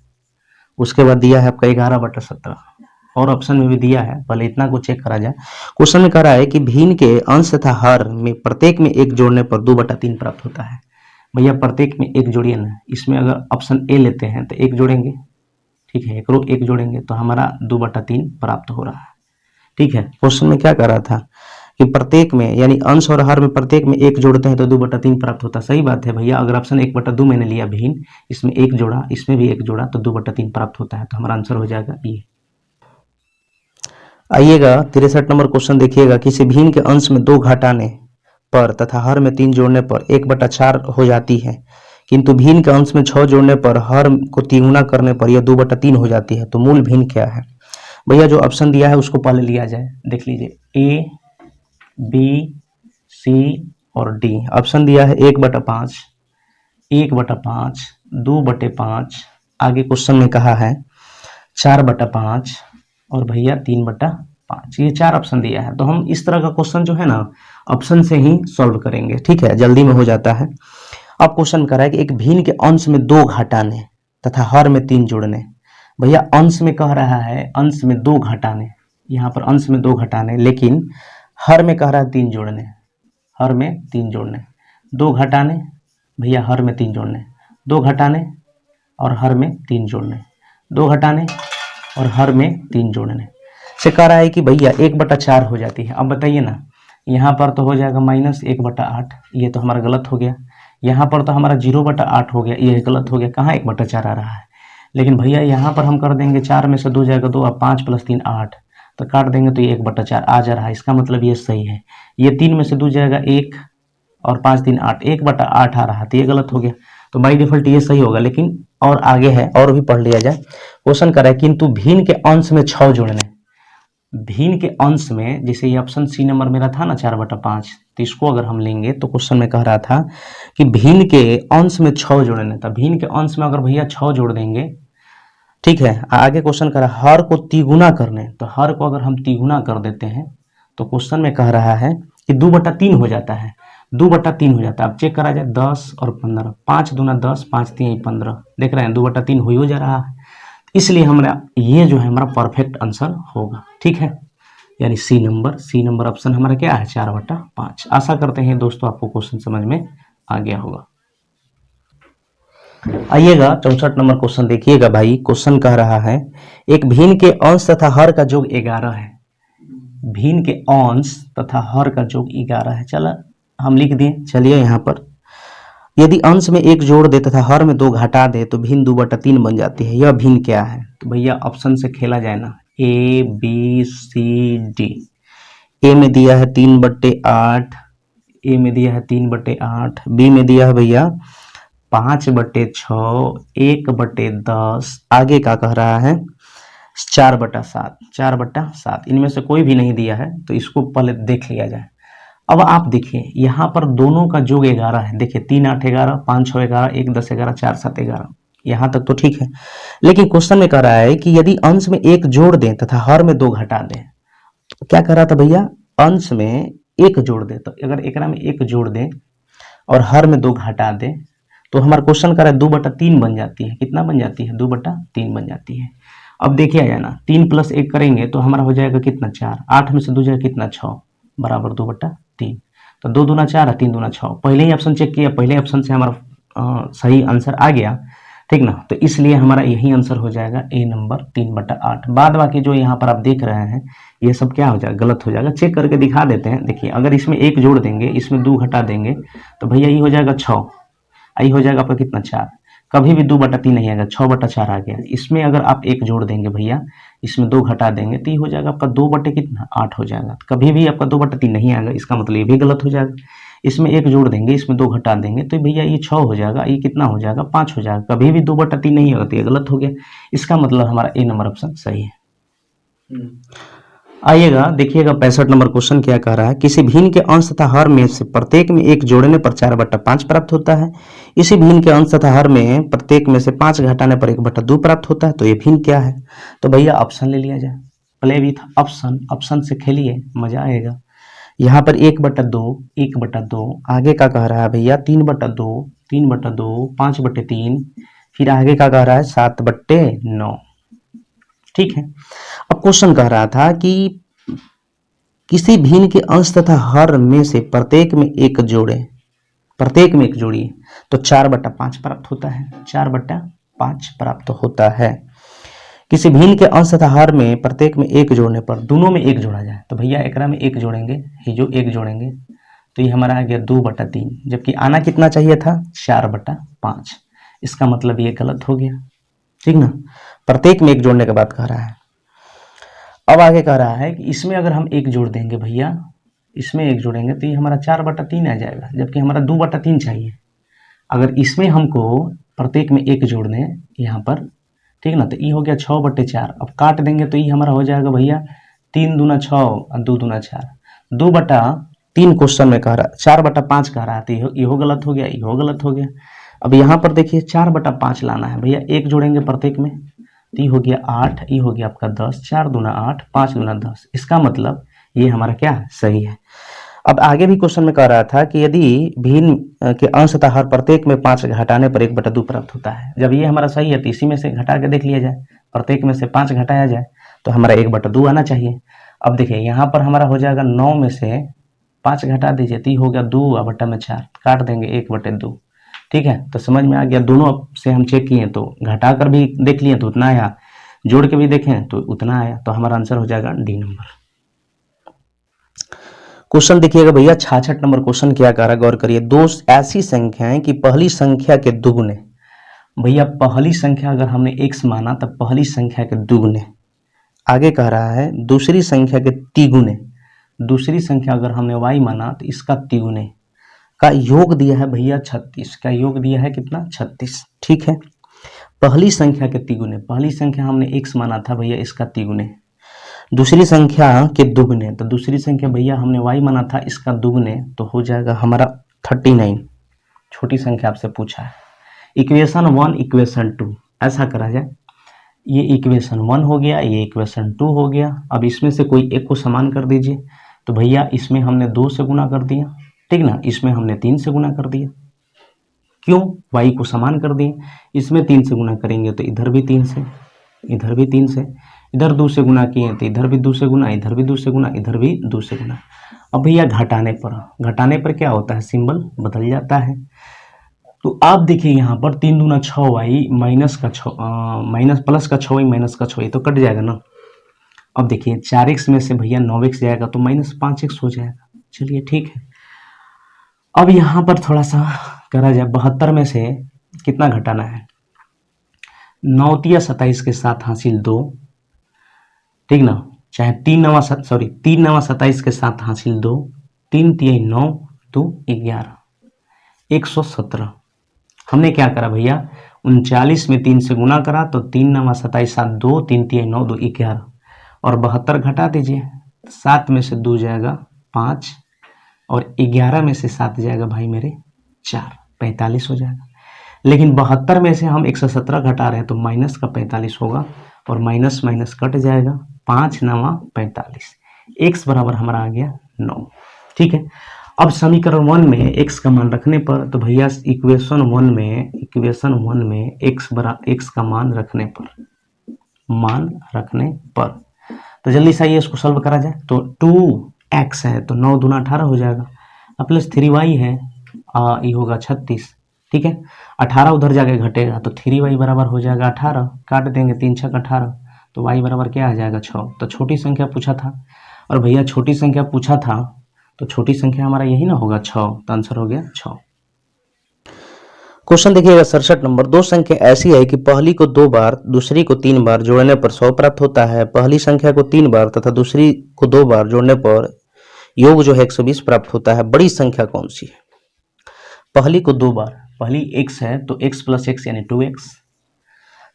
उसके बाद दिया है आपका 11/17, और ऑप्शन में भी दिया है, पहले इतना को चेक करा जाए। क्वेश्चन में कह रहा है कि भिन्न के अंश तथा हर में प्रत्येक में 1 जोड़ने पर 2/3 प्राप्त होता है। भैया प्रत्येक में 1 जोड़िए ना, इसमें अगर ऑप्शन ए लेते हैं तो 1 जोड़ेंगे, ठीक है, एक जोड़ेंगे तो हमारा 2/3 प्राप्त हो रहा है, ठीक है। क्वेश्चन में क्या कर रहा था कि प्रत्येक में यानी अंश और हर में प्रत्येक में 1 जोड़ते हैं तो 2/3 प्राप्त होता है। सही बात है भैया, अगर ऑप्शन 1/2 मैंने लिया भिन्न, इसमें 1 जोड़ा, इसमें भी 1 जोड़ा, तो 2/3 प्राप्त होता है, तो हमारा आंसर हो जाएगा ये। आइएगा 63 नंबर क्वेश्चन देखिएगा, किसी भिन्न के अंश में 2 घटाने पर तथा हर में 3 जोड़ने पर 1/4 हो जाती है, किंतु भिन्न के अंश में 6 जोड़ने पर हर को 3 गुना करने पर यह 2/3 हो जाती है, तो मूल भिन्न क्या है। भैया जो ऑप्शन दिया है उसको पहले लिया जाए, देख लीजिए A, B, C और D। ऑप्शन दिया है 1/5, 1/5, 2/5, आगे क्वेश्चन में कहा है 4/5 और भैया 3/5, ये 4 ऑप्शन दिया है। तो हम इस तरह का क्वेश्चन जो है ना ऑप्शन से ही सॉल्व करेंगे, ठीक है, जल्दी में हो जाता है। अब क्वेश्चन कर रहा है कि एक भिन्न के अंश में 2 घटाने तथा हर में 3 जोड़ने। भैया अंश में कह रहा है, अंश में 2 घटाने, यहाँ पर अंश में 2 घटाने, लेकिन हर में कह रहा है 3 जोड़ने, हर में 3 जोड़ने, 2 घटाने भैया हर में 3 जोड़ने, 2 घटाने और हर में 3 जोड़ने, 2 घटाने और हर में 3 जोड़ने से कह रहा है कि भैया 1/4 हो जाती है। अब बताइए ना, यहाँ पर तो हो जाएगा -1/8, ये तो हमारा गलत हो गया। यहाँ पर तो हमारा 0/8 हो गया, ये गलत हो गया, कहाँ 1/4 आ रहा है। लेकिन भैया यहाँ पर हम कर देंगे 4 में से 2 जाएगा 2, अब 5 + 3 8, तो काट देंगे तो ये 1/4 आ जा रहा है। इसका मतलब ये सही है। ये 3 में से 2 जाएगा 1 और 5 3 8, 1/8 आ रहा है, तो ये गलत हो गया। तो बाई डिफॉल्ट ये सही होगा, लेकिन और आगे है, और भी पढ़ लिया जाए। क्वेश्चन कर रहा है किंतु भिन्न के अंश में 6 जोड़ने, भिन्न के अंश में, जैसे ये ऑप्शन सी नंबर मेरा था ना 4/5, तो इसको अगर हम लेंगे तो क्वेश्चन में कह रहा था कि भिन्न के अंश में 6 जोड़ने था। भिन्न के अंश में अगर भैया 6 जोड़ देंगे, ठीक है। आगे क्वेश्चन कह रहा है हर को तिगुना करने, तो हर को अगर हम तिगुना कर देते हैं तो क्वेश्चन में कह रहा है कि 2/3 हो जाता है, 2/3 हो जाता है। अब चेक करा जाए 10 और 15, 5 दूना 10, 5 3 15, देख रहे हैं 2/3 हो जा रहा है। इसलिए हमारा ये जो है हमारा परफेक्ट आंसर होगा। ठीक है, यानी सी नंबर ऑप्शन हमारा क्या है 4/5। आशा करते हैं दोस्तों आपको क्वेश्चन समझ में आ गया होगा। आइएगा 64 नंबर क्वेश्चन देखिएगा भाई। क्वेश्चन कह रहा है एक भिन्न के अंश तथा हर का योग 11 है। भिन्न के अंश तथा हर का योग 11 है। चला हम लिख दिए, चलिए यहाँ पर यदि अंश में 1 जोड़ दे तथा हर में 2 घटा दे तो भिन्न 2/3 बन जाती है। यह भिन्न क्या है? तो भैया ऑप्शन से खेला जाए ना, ए बी सी डी। ए में दिया है 3/8, ए में दिया है 3/8, बी में दिया है भैया 5/6, 1/10, आगे का कह रहा है 4/7, 4/7। इनमें से कोई भी नहीं दिया है तो इसको पहले देख लिया जाए। अब आप देखिए यहाँ पर दोनों का योग 11 है। देखिए 3 8 11, 5 6 11, 1 10 11, 4 7 11, यहाँ तक तो ठीक है। लेकिन क्वेश्चन में कह रहा है कि यदि अंश में 1 जोड़ दें तथा हर में 2 घटा दें। क्या कह रहा था भैया? अंश में 1 जोड़ दें, तो अगर एकरा में 1 जोड़ दें और हर में 2 घटा दें तो हमारा क्वेश्चन कह रहा है 2/3 बन जाती है। कितना बन जाती है? 2/3 बन जाती है। अब देखिए जाना 3 + 1 करेंगे तो हमारा हो जाएगा कितना 4, 8 में से 2 जाएगा कितना 6 बराबर 2/3। तो 2 दूना 4 है, 3 दूना 6। पहले ही ऑप्शन चेक किया, पहले ऑप्शन से हमारा सही आंसर आ गया, ठीक ना। तो इसलिए हमारा यही आंसर हो जाएगा ए नंबर 3/8। बाद बाकी जो यहाँ पर आप देख रहे हैं ये सब क्या हो जाएगा? गलत हो जाएगा। चेक करके दिखा देते हैं। देखिए अगर इसमें 1 जोड़ देंगे, इसमें 2 घटा देंगे तो भैया ये हो जाएगा 6, आई हो जाएगा आपका कितना 4। कभी भी 2/3 नहीं आएगा, 6/4 आ गया। इसमें अगर आप 1 जोड़ देंगे भैया, इसमें 2 घटा देंगे तो ये हो जाएगा आपका 2/8 हो जाएगा। कभी भी आपका 2/3 नहीं आएगा, इसका मतलब ये भी गलत हो जाएगा। इसमें 1 जोड़ देंगे, इसमें 2 घटा देंगे तो भैया ये 6 हो जाएगा, ये कितना हो जाएगा 5 हो जाएगा। कभी भी 2/3 नहीं होगा तो ये गलत हो गया। इसका मतलब हमारा ए नंबर ऑप्शन सही है। आइएगा देखिएगा 65 नंबर क्वेश्चन क्या कह रहा है। किसी भिन्न के अंश तथा हर में से प्रत्येक में 1 जोड़ने पर 4/5 प्राप्त होता है। इसी भिन्न के अंश तथा हर में प्रत्येक में से 5 घटाने पर 1/2 प्राप्त होता है। तो ये भिन्न क्या है? तो भैया ऑप्शन ले लिया जाए, प्ले विथ ऑप्शन। ऑप्शन से खेलिए, मजा आएगा। यहाँ पर 1/2, 1/2, आगे का कह रहा है भैया 3/2, 3/2, 5/3, फिर आगे का कह रहा है 7/9। ठीक है। अब क्वेश्चन कह रहा था कि किसी भिन्न के अंश तथा हर में से प्रत्येक में 1 जोड़े, प्रत्येक में 1 जोड़िए तो 4/5 प्राप्त होता है। 4/5 प्राप्त होता है। किसी भिन्न के अंश तथा हर में प्रत्येक में 1 जोड़ने पर दोनों में 1 जोड़ा जाए तो भैया एकरा में 1 जोड़ेंगे, ये जो 1 जोड़ेंगे तो ये हमारा आ गया 2/3, जबकि आना कितना चाहिए था 4/5। इसका मतलब ये गलत हो गया, ठीक ना। प्रत्येक में 1 जोड़ने के बाद कह रहा है। अब आगे कह रहा है कि इसमें अगर हम 1 जोड़ देंगे भैया, इसमें 1 जोड़ेंगे तो ये हमारा 4/3 आ जाएगा, जबकि हमारा 2/3 चाहिए। अगर इसमें हमको प्रत्येक में 1 जोड़ने यहाँ पर, ठीक ना, तो ये हो गया 6/4। अब काट देंगे तो ये हमारा हो जाएगा भैया 3 दूना 6 और 2 दूना 4। 2/3 क्वेश्चन में कह रहा, 4/5 कह रहा है, तो ये गलत हो गया, ये गलत हो गया। अब यहाँ पर देखिए 4/5 लाना है भैया, 1 जोड़ेंगे प्रत्येक में तो ये हो गया 8, ये हो गया आपका 10, 4 दूना 8, 5 दूना 10। इसका मतलब ये हमारा क्या है? सही है। अब आगे भी क्वेश्चन में कह रहा था कि यदि भिन्न के अंश तथा हर प्रत्येक में 5 घटाने पर 1/2 प्राप्त होता है। जब ये हमारा सही है तो इसी में से घटा के देख लिया जाए, प्रत्येक में से 5 घटाया जाए तो हमारा 1/2 आना चाहिए। अब देखिए यहाँ पर हमारा हो जाएगा 9 में से 5 घटा दीजिए तो हो गया 2/4, काट देंगे 1/2। ठीक है, तो समझ में आ गया। दोनों से हम चेक किए तो घटा कर भी देख लिए तो उतना आया, जोड़ के भी देखें तो उतना आया, तो हमारा आंसर हो जाएगा डी नंबर। क्वेश्चन देखिएगा भैया 66 नंबर क्वेश्चन क्या कह रहा है, गौर करिए। 2 ऐसी संख्याएं कि पहली संख्या के दुगुने। भैया पहली संख्या अगर हमने x माना तो पहली संख्या के दुगुने। आगे कह रहा है दूसरी संख्या के तिगुने। दूसरी संख्या अगर हमने y माना तो इसका तिगुने का योग दिया है भैया 36। का योग दिया है कितना? 36। ठीक है, पहली संख्या के तिगुने। पहली संख्या हमने x माना था भैया, इसका तिगुने। दूसरी संख्या के दुगने, तो दूसरी संख्या भैया हमने y माना था, इसका दुगने तो हो जाएगा हमारा 39। छोटी संख्या आपसे पूछा है। इक्वेशन 1 इक्वेशन 2 ऐसा करा जाए, ये इक्वेशन 1 हो गया, ये इक्वेशन 2 हो गया। अब इसमें से कोई एक को समान कर दीजिए, तो भैया इसमें हमने 2 से गुना कर दिया, ठीक ना, इसमें हमने 3 से गुना कर दिया। क्यों? y को समान कर दिए, इसमें 3 से गुना करेंगे तो इधर भी 3 से, इधर भी 3 से, इधर 2 से गुना किए तो इधर भी 2 से गुना, इधर भी 2 से गुना, इधर भी 2 से गुना। अब भैया घटाने पर क्या होता है, सिंबल बदल जाता है। तो आप देखिए यहाँ पर 3 दूना 6y माइनस प्लस का 6y माइनस का 6y तो कट जाएगा ना। अब देखिए 4x में से भैया 9x जाएगा तो माइनस 5x हो जाएगा। चलिए ठीक है। अब यहाँ पर थोड़ा सा करा जाए, 72 में से कितना घटाना है, 9 तिया 27 के साथ हासिल 2, ठीक ना, चाहे 3 नवा 27 के साथ हासिल 2, 3 तिया 9 2 11, 117। हमने क्या करा भैया, 39 में 3 से गुना करा तो 3 नवा 27 7 2, 3 तिया 9 2 11, और 72 घटा दीजिए, 7 में से 2 जाएगा 5, और 11 में से 7 जाएगा भाई मेरे 4, 45 हो जाएगा। लेकिन 72 में से हम 117 घटा रहे हैं तो माइनस का 45 होगा, और माइनस माइनस कट जाएगा, 5 नवा 45, x बराबर हमारा आ गया 9। ठीक है। अब समीकरण 1 में x का मान रखने पर, तो भैया इक्वेशन 1 में x का मान रखने पर तो जल्दी से आइए इसको सॉल्व करा जाए। तो 2x है तो 9 दूना 18 हो जाएगा, अब प्लस 3y है, ये होगा 36। ठीक है, 18 उधर जाके घटेगा तो 3y बराबर हो जाएगा 18, काट देंगे 3 छक 18, तो y बराबर क्या आ जाएगा 6। तो छोटी संख्या पूछा था, और भैया छोटी संख्या पूछा था तो छोटी संख्या हमारा यही ना होगा 6, तो आंसर हो गया 6। क्वेश्चन देखिएगा 67 नंबर। दो संख्या ऐसी है कि पहली को 2 बार दूसरी को 3 बार जोड़ने पर 100 प्राप्त होता है। पहली संख्या को 3 बार तथा दूसरी को 2 बार जोड़ने पर योग जो है 120 प्राप्त होता है। बड़ी संख्या कौन सी है? पहली को 2 बार, पहली x है तो x प्लस x यानी 2x।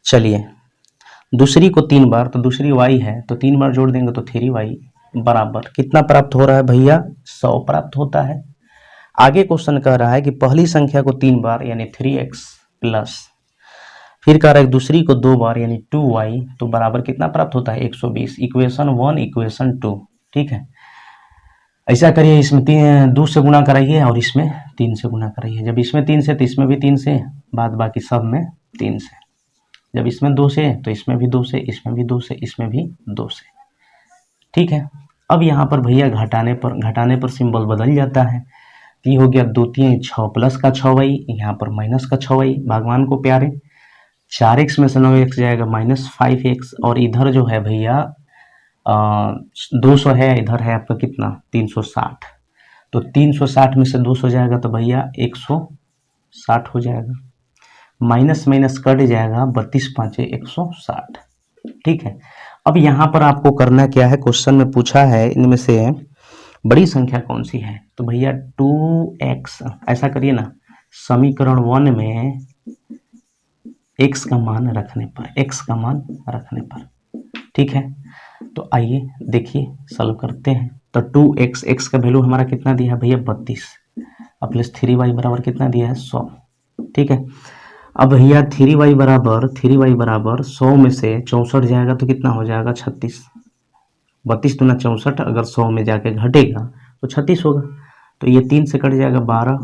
चलिए, दूसरी को 3 बार तो दूसरी y है तो 3 बार जोड़ देंगे तो 3y बराबर कितना प्राप्त हो रहा है भैया? 100 प्राप्त होता है। आगे क्वेश्चन कह रहा है कि पहली संख्या को 3 बार यानी 3x प्लस, फिर कह रहा है दूसरी को 2 बार यानी 2y, तो बराबर कितना प्राप्त होता है? 120। Equation 1 equation 2। ठीक है, ऐसा करिए, इसमें 2 से गुना कराइए और इसमें 3 से गुना कराइए। जब इसमें 3 से तो इसमें भी 3 से, बाद बाकी सब में 3 से। जब इसमें 2 से तो इसमें भी 2 से, इसमें भी 2 से, इसमें भी 2 से। ठीक है, अब यहाँ पर भैया घटाने पर सिंबल बदल जाता है। ये हो गया 2 3 6 प्लस का 6y, यहाँ पर माइनस का 6y। भगवान को प्यारे, 4x में से 9x जाएगा माइनस 5x, और इधर जो है भैया 200 है, इधर है आपका कितना 360, तो 360 में से 200 जाएगा तो भैया 160 हो जाएगा। माइनस माइनस कट जाएगा, 32 5 160। ठीक है, अब यहाँ पर आपको करना क्या है, क्वेश्चन में पूछा है इनमें से बड़ी संख्या कौन सी है, तो भैया 2x। ऐसा करिए ना, समीकरण 1 में x का मान रखने पर, ठीक है। तो आइए देखिए सॉल्व करते हैं। तो 2x, x का वैल्यू हमारा कितना दिया है भैया 32, और प्लस 3y बराबर कितना दिया है 100। ठीक है, अब भैया 3y बराबर 100 में से 64 जाएगा तो कितना हो जाएगा 36। 32 दूना 64, अगर 100 में जाके घटेगा तो 36 होगा, तो ये 3 से कट जाएगा 12,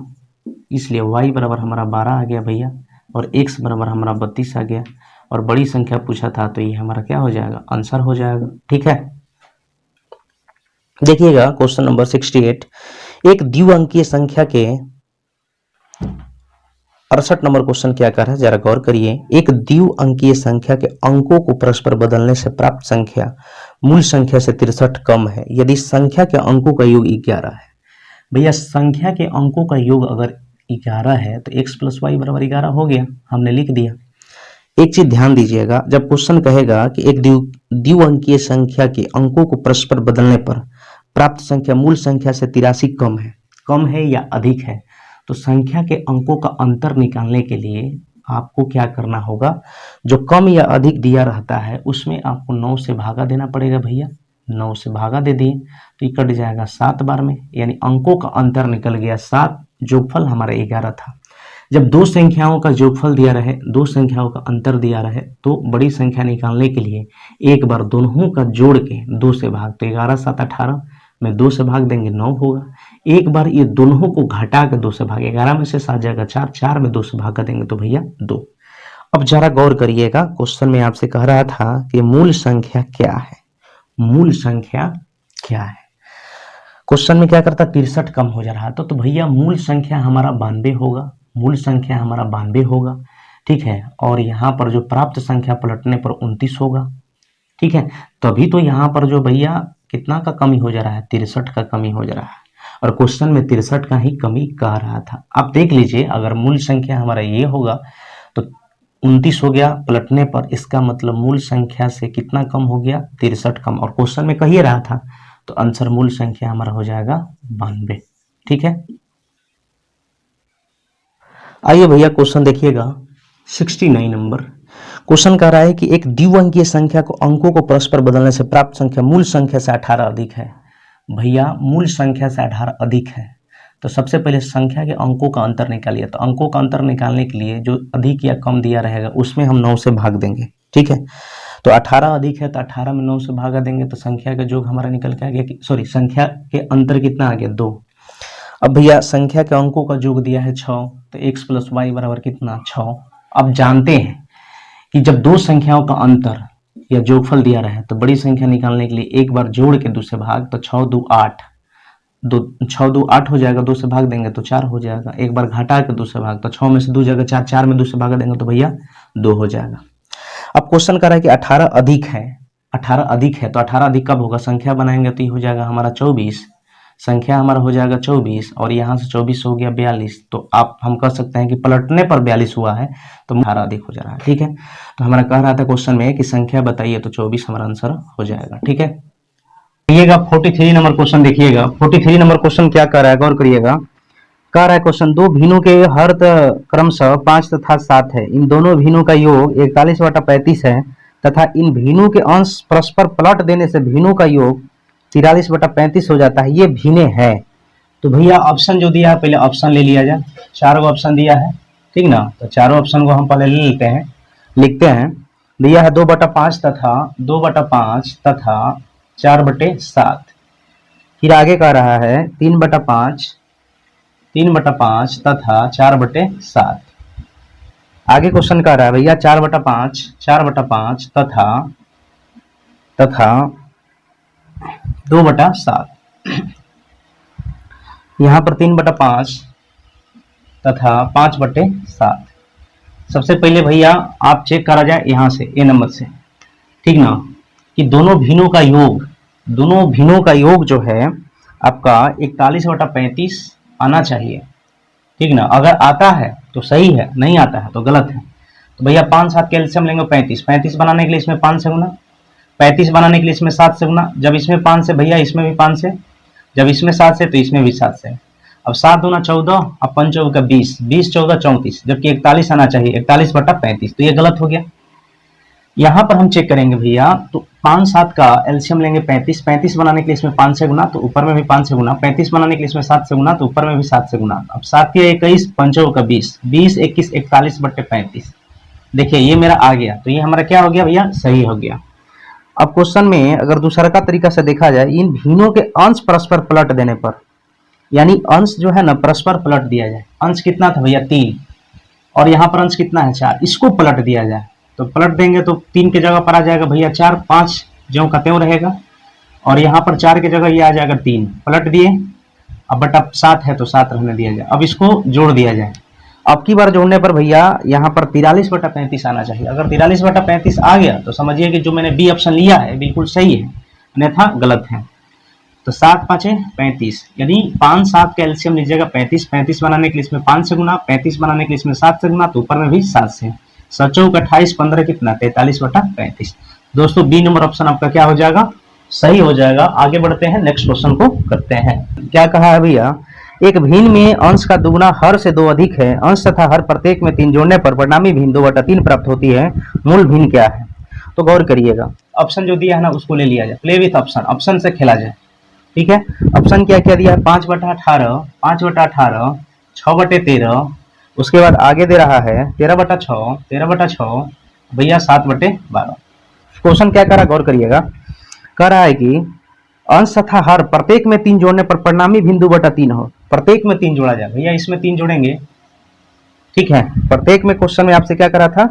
इसलिए y बराबर हमारा 12 आ गया भैया, और x बराबर हमारा 32 आ गया, और बड़ी संख्या पूछा था तो ये हमारा क्या हो जाएगा, आंसर हो जाएगा। ठीक है, देखिएगा क्वेश्चन नंबर 68। एक द्विअंकीय संख्या के 68 नंबर क्वेश्चन क्या कर रहा है, जरा गौर करिए। एक द्विअंकीय संख्या के अंकों को परस्पर बदलने से प्राप्त संख्या मूल संख्या से 63 कम है यदि संख्या के अंकों का योग 11 है। भैया संख्या के अंकों का योग अगर 11 है तो x प्लस वाई बराबर 11 हो गया, हमने लिख दिया। एक चीज ध्यान दीजिएगा, जब क्वेश्चन कहेगा कि एक द्विअंकीय संख्या के अंकों को परस्पर बदलने पर प्राप्त संख्या मूल संख्या से 83 कम है या अधिक है, तो संख्या के अंकों का अंतर निकालने के लिए आपको क्या करना होगा, जो कम या अधिक दिया रहता है उसमें आपको 9 से भागा देना पड़ेगा। भैया 9 से भागा दे दिए तो ये कट जाएगा 7 बार में, यानी अंकों का अंतर निकल गया 7, जोगफल हमारा 11 था। जब दो संख्याओं का जोगफल दिया रहे, दो संख्याओं का अंतर दिया रहे, तो बड़ी संख्या निकालने के लिए एक बार दोनों का जोड़ के 2 से भाग, तो 11 7 18 में 2 से भाग देंगे 9 होगा। एक बार ये दोनों को घटा के 2 से भाग, 11 में से 7 जाएगा 4, 4 में 2 से भाग कर देंगे तो भैया 2। अब जरा गौर करिएगा, क्वेश्चन में आपसे कह रहा था कि मूल संख्या क्या है, मूल संख्या क्या है। क्वेश्चन में क्या करता, 63 कम हो जा रहा था, तो भैया मूल संख्या हमारा 92 होगा, मूल संख्या हमारा 92 होगा, ठीक है। और यहाँ पर जो प्राप्त संख्या पलटने पर 29 होगा, ठीक है। तभी तो यहाँ पर जो भैया कितना का कमी हो जा रहा है, 63 का कमी हो जा रहा है, और क्वेश्चन में 63 का ही कमी कह रहा था। आप देख लीजिए, अगर मूल संख्या हमारा ये होगा तो 29 हो गया पलटने पर, इसका मतलब मूल संख्या से कितना कम हो गया, 63 कम, और क्वेश्चन में कह ही रहा था, तो आंसर मूल संख्या हमारा हो जाएगा 92, ठीक है। आइए भैया क्वेश्चन देखिएगा 69 नंबर। क्वेश्चन कह रहा है कि एक द्विअंकीय संख्या को अंकों को परस्पर बदलने से प्राप्त संख्या मूल संख्या से 18 अधिक है। भैया मूल संख्या से 18 अधिक है, तो सबसे पहले संख्या के अंकों का अंतर निकालिए। तो अंकों का अंतर निकालने के लिए जो अधिक या कम दिया रहेगा उसमें हम 9 से भाग देंगे, ठीक है। तो 18 अधिक है तो 18 में 9 से भागा देंगे, तो संख्या का योग हमारा निकल के आ गया, सॉरी संख्या के अंतर कितना आ गया, 2। अब भैया संख्या के अंकों का योग दिया है 6, तो x + y बराबर कितना, 6। अब जानते हैं कि जब दो संख्याओं का अंतर या जोगफल दिया रहे तो बड़ी संख्या निकालने के लिए एक बार जोड़ के 2 से भाग, तो 6 2 8, 6 2 8 हो जाएगा, 2 से भाग देंगे तो 4 हो जाएगा, एक बार घटा के 2 से भाग, तो 6 में से 2 जाएगा 4, 4 में 2 से भागा देंगे तो भैया 2 हो जाएगा। अब क्वेश्चन कर रहा है कि 18 अधिक है, 18 अधिक है, तो 18 अधिक कब होगा, संख्या बनाएंगे तो ये हो जाएगा हमारा 24, संख्या हमारा हो जाएगा 24, और यहाँ से 24 हो गया 42, तो आप हम कह सकते हैं कि पलटने पर 42 हुआ है, तो 18 अधिक हो जा रहा है, ठीक है। तो हमारा कह रहा था क्वेश्चन में कि संख्या बताइए, तो 24 हमारा आंसर हो जाएगा, ठीक है। देखिएगा 43 नंबर क्वेश्चन, देखिएगा 43 नंबर क्वेश्चन क्या कर रहा है, गौर करिएगा। कह रहा है क्वेश्चन, दो भिन्नों के हर क्रमशः 5 तथा 7 है, इन दोनों भिन्नों का योग 41/35 है तथा इन भिन्नों के अंश परस्पर पलट देने से भिन्नों का योग 43/35 हो जाता है, ये भिन्ने हैं। तो भैया ऑप्शन जो दिया है पहले ऑप्शन ले लिया जाए, 4 ऑप्शन दिया है, ठीक ना, तो चारों ऑप्शन को हम पहले ले लेते हैं, लिखते हैं। दिया है 2/5 तथा 2/5 तथा 4/7, फिर आगे कह रहा है 3/5 तथा 4/7। आगे क्वेश्चन कह रहा है भैया 4/5 तथा 2/7, यहाँ पर 3/5 तथा 5/7। सबसे पहले भैया आप चेक करा जाए यहाँ से, ए नंबर से, ठीक ना, कि दोनों भिन्नों का योग जो है आपका 41/35 आना चाहिए, ठीक ना। अगर आता है तो सही है, नहीं आता है तो गलत है। तो भैया 5 7 के एलसीएम लेंगे 35 बनाने के लिए इसमें 5 से गुना, 35 बनाने के लिए इसमें 7 से गुना, जब इसमें 5 से भैया इसमें भी 5 से, जब इसमें 7 से तो इसमें भी 7 से। अब 7 दूना 14 और 5 चौका 20, 20 14 34, जबकि 41 आना चाहिए, 41/35, तो ये गलत हो गया। यहाँ पर हम चेक करेंगे भैया, तो 5 7 का एलसीएम लेंगे 35 बनाने के लिए इसमें 5 से गुना, तो ऊपर में भी 5 से गुना, 35 बनाने के लिए इसमें 7 से गुना, तो ऊपर में भी 7 से गुना। अब 7 या 21, 5 चौका 20, 20 21 41/35। देखिए ये मेरा आ गया, तो ये हमारा क्या हो गया भैया, सही हो गया। अब क्वेश्चन में अगर दूसरा का तरीका से देखा जाए, इन भिन्नों के अंश परस्पर पलट देने पर, यानी अंश जो है ना परस्पर पलट दिया जाए, अंश कितना था भैया 3, और यहाँ पर अंश कितना है 4, इसको पलट दिया जाए, तो पलट देंगे तो 3 की जगह पर आ जाएगा भैया 4, 5 ज्यों का त्यों रहेगा, और यहाँ पर 4 की जगह ये आ जाएगा 3, पलट दिए। अब बटा 7 है तो 7 रहने दिया जाए। अब इसको जोड़ दिया जाए, अब की बार जोड़ने पर भैया यहाँ पर 43/35 आना चाहिए। अगर 43/35 आ गया तो समझिए कि जो मैंने बी ऑप्शन लिया है बिल्कुल सही है, अन्यथा गलत है। तो 7 5 35, यानी 5 7 का एलसीएम लीजिएगा 35 बनाने के लिए इसमें 5 से गुना, 35 बनाने के लिए इसमें 7 से गुना, तो ऊपर में भी 7 से, 7 चौक 28 15 कितना 43/35। दोस्तों बी नंबर ऑप्शन आपका क्या हो जाएगा, सही हो जाएगा। आगे बढ़ते हैं, नेक्स्ट क्वेश्चन को करते हैं। क्या कहा है भैया, एक भिन्न में अंश का दुगुना हर से 2 अधिक है, अंश तथा हर प्रत्येक में 3 जोड़ने पर परिणामी भिन्न 2/3 प्राप्त होती है, मूल भिन्न क्या है। तो गौर करिएगा, ऑप्शन जो दिया है ना उसको ले लिया जाए, प्ले विथ ऑप्शन, ऑप्शन से खेला जाए, ठीक है। ऑप्शन क्या क्या दिया है, 5/18, 5/18, 6/13, उसके बाद आगे दे रहा है 13/6, 13/6, भैया 7/12। क्वेश्चन क्या कर रहा है, गौर करिएगा, कह रहा है कि अंश तथा हर प्रत्येक में 3 जोड़ने पर परिणामी भिन्न 2/3 हो, प्रत्येक में 3 जोड़ा जाए। भैया इसमें 3 जोड़ेंगे, ठीक है, प्रत्येक में क्वेश्चन में आपसे क्या करा था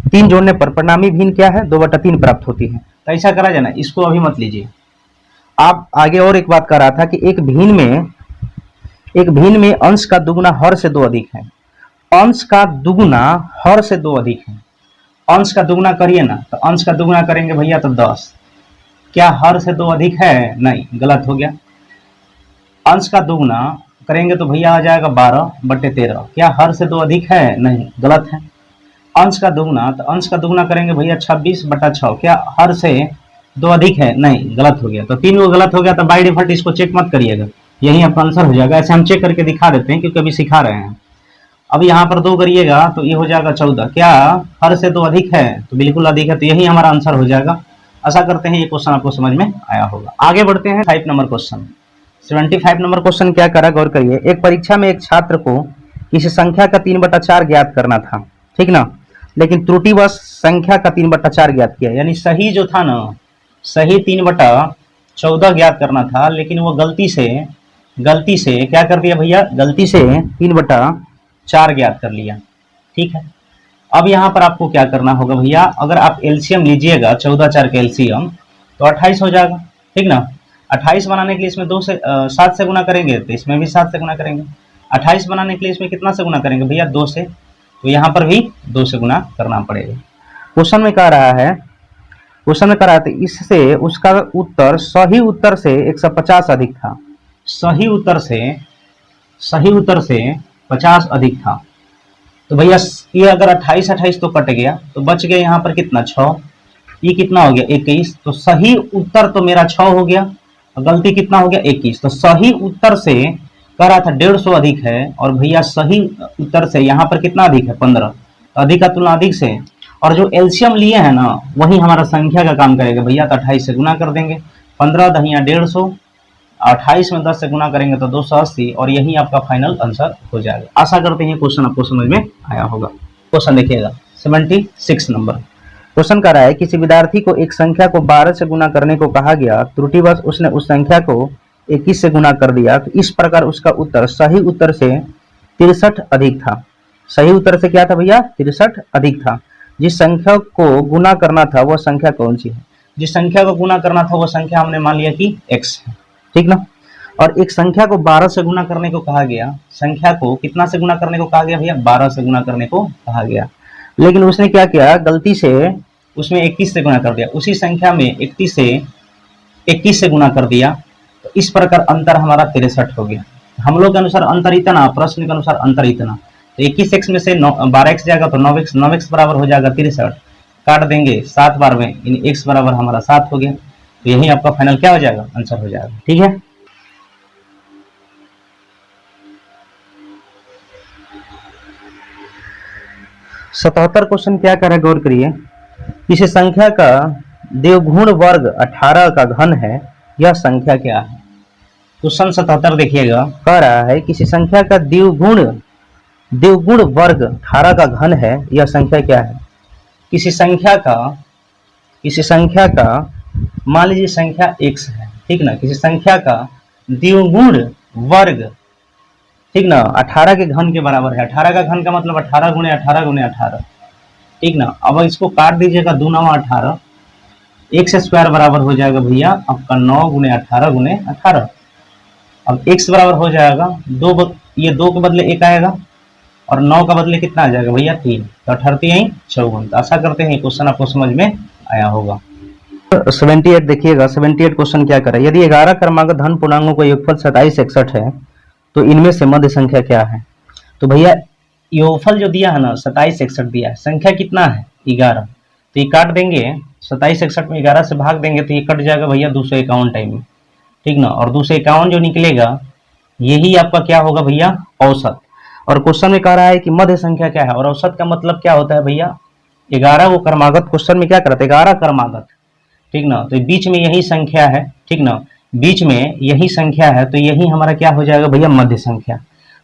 3 जोड़ने पर परिणामी भिन्न क्या है, 2/3 प्राप्त होती है। तो ऐसा करा जाए ना, इसको अभी मत लीजिए। आप आगे और एक बात कर रहा था कि एक भिन्न में अंश का दुगुना हर से 2 अधिक है। अंश का दुगुना हर से 2 अधिक है। अंश का दुगुना करिए ना, तो अंश का दुगुना करेंगे भैया तो 10। क्या हर से 2 अधिक है? नहीं, गलत हो गया। अंश का दुगुना करेंगे तो भैया आ जाएगा 12/13। क्या हर से 2 अधिक है? नहीं, गलत है। अंश का दुगुना, तो अंश का दुगुना करेंगे भैया 26/6। क्या हर से 2 अधिक है? नहीं, गलत हो गया। तो 3 को गलत हो गया, तो बाय डिफॉल्ट इसको चेक मत करिएगा, यही आपका आंसर हो जाएगा। ऐसे हम चेक करके दिखा देते हैं क्योंकि अभी सिखा रहे हैं। अब यहाँ पर 2 करिएगा तो ये हो जाएगा 14। क्या हर से 2 अधिक है? तो बिल्कुल अधिक है, तो यही हमारा आंसर हो जाएगा। आशा करते हैं ये क्वेश्चन आपको समझ में आया होगा। आगे बढ़ते हैं 5 नंबर क्वेश्चन। 75 नंबर क्वेश्चन क्या करा, गौर करिए। एक परीक्षा में एक छात्र को किसी संख्या का 3/4 ज्ञात करना था, ठीक ना, लेकिन त्रुटिवश संख्या का 3/4 ज्ञात किया। यानी सही जो था ना, सही 3/14 ज्ञात करना था, लेकिन वो गलती से क्या कर दिया भैया, गलती से 3/4 ज्ञात कर लिया। ठीक है, अब यहाँ पर आपको क्या करना होगा भैया, अगर आप एलसीएम लीजिएगा 14/4 का एलसीएम तो 28 हो जाएगा। ठीक ना, 28 बनाने के लिए इसमें 7 से गुना करेंगे, तो इसमें भी 7 से गुना करेंगे। 28 बनाने के लिए इसमें कितना से गुना करेंगे भैया, 2 से, तो यहाँ पर भी 2 से गुना करना पड़ेगा। क्वेश्चन में कह रहा है इससे उसका उत्तर सही उत्तर से 150 अधिक था। सही उत्तर से 50 अधिक था। तो भैया ये अगर 28 तो कट गया, तो बच गया यहाँ पर कितना, 6। ये कितना हो गया, 21। तो सही उत्तर तो मेरा 6 हो गया, गलती कितना हो गया, 21। तो सही उत्तर से कह रहा था 150 अधिक है, और भैया सही उत्तर से यहाँ पर कितना अधिक है, 15। तो अधिक का तुलना अधिक से, और जो एलसीएम लिए हैं ना वही हमारा संख्या का काम करेगा भैया। तो 28 से गुना कर देंगे, 15 दहिया 150, 28 में 10 से गुना करेंगे तो 280, और यही आपका फाइनल आंसर हो जाएगा। आशा करते हैं क्वेश्चन आपको समझ में आया होगा। क्वेश्चन देखिएगा 76 नंबर। क्वेश्चन कर रहा है किसी विद्यार्थी को एक संख्या को 12 से गुना करने को कहा गया, त्रुटिवश उसने उस संख्या को 21 से गुना कर दिया, तो इस प्रकार उसका उत्तर सही उत्तर से 63 अधिक था। सही उत्तर से क्या था भैया, 63 अधिक था। जिस संख्या को गुना करना था वह संख्या कौन सी है? जिस संख्या को गुना करना था वह संख्या हमने मान लिया कि x है, ठीक ना। और एक संख्या को 12 से गुना करने को कहा गया, संख्या को कितना से गुना करने को कहा गया भैया, 12 से गुना करने को कहा गया, लेकिन उसने क्या किया, गलती से उसमें 21 से गुना कर दिया। उसी संख्या में 21 से गुना कर दिया, तो इस प्रकार अंतर हमारा 63 हो गया। हम लोग के अनुसार अंतर इतना, प्रश्न के अनुसार अंतर इतना, तो 21x में से 12x जाएगा तो 9x बराबर हो जाएगा 63। काट देंगे 7 बार में, यानी x बराबर हमारा 7 हो गया। तो यही आपका फाइनल क्या हो जाएगा, आंसर हो जाएगा। ठीक है, सतहत्तर क्वेश्चन क्या कर रहा है, गौर करिए। किसी संख्या का देवगुण वर्ग 18 का घन है, यह संख्या क्या है? क्वेश्चन 77 देखिएगा, कह रहा है किसी संख्या का देवगुण वर्ग 18 का घन है, यह संख्या क्या है? किसी संख्या का मान लीजिए संख्या x है, ठीक ना, किसी संख्या का द्विगुण वर्ग, ठीक ना, 18 के घन के बराबर है। 18 का घन का मतलब 18 गुणे 18 गुणे 18, ठीक ना। अब इसको काट दीजिएगा, 2 9 18, x स्क्वायर बराबर हो जाएगा भैया आपका 9 गुणे 18 गुणे 18। अब x बराबर हो जाएगा 2, ये 2 के बदले 1 आएगा, और 9 का बदले कितना आ जाएगा भैया 3, तो 18 54। आशा करते हैं क्वेश्चन आपको समझ में आया होगा। 78 देखिएगा, 78 क्वेश्चन क्या कर रहा है, यदि 11 क्रमांक धन पूर्णांकों का योगफल 27 61 है, तो इनमें से मध्य संख्या क्या है? तो भैया योगफल जो दिया है ना 27 61 दिया है, संख्या कितना है 11, तो ये काट देंगे, 27 61 में 11 से भाग देंगे तो ये कट जाएगा भैया 251 टाइम में, ठीक ना। और 251 जो निकलेगा यही आपका क्या होगा भैया, औसत। और क्वेश्चन में कह रहा है कि मध्य संख्या क्या है, और औसत का मतलब क्या होता है भैया, 11 वो क्रमागत, क्वेश्चन में क्या करते हैं 11 क्रमागत, ठीक ना, तो बीच में यही संख्या है, ठीक ना, बीच में यही संख्या है, तो यही हमारा क्या हो जाएगा भैया, मध्य संख्या।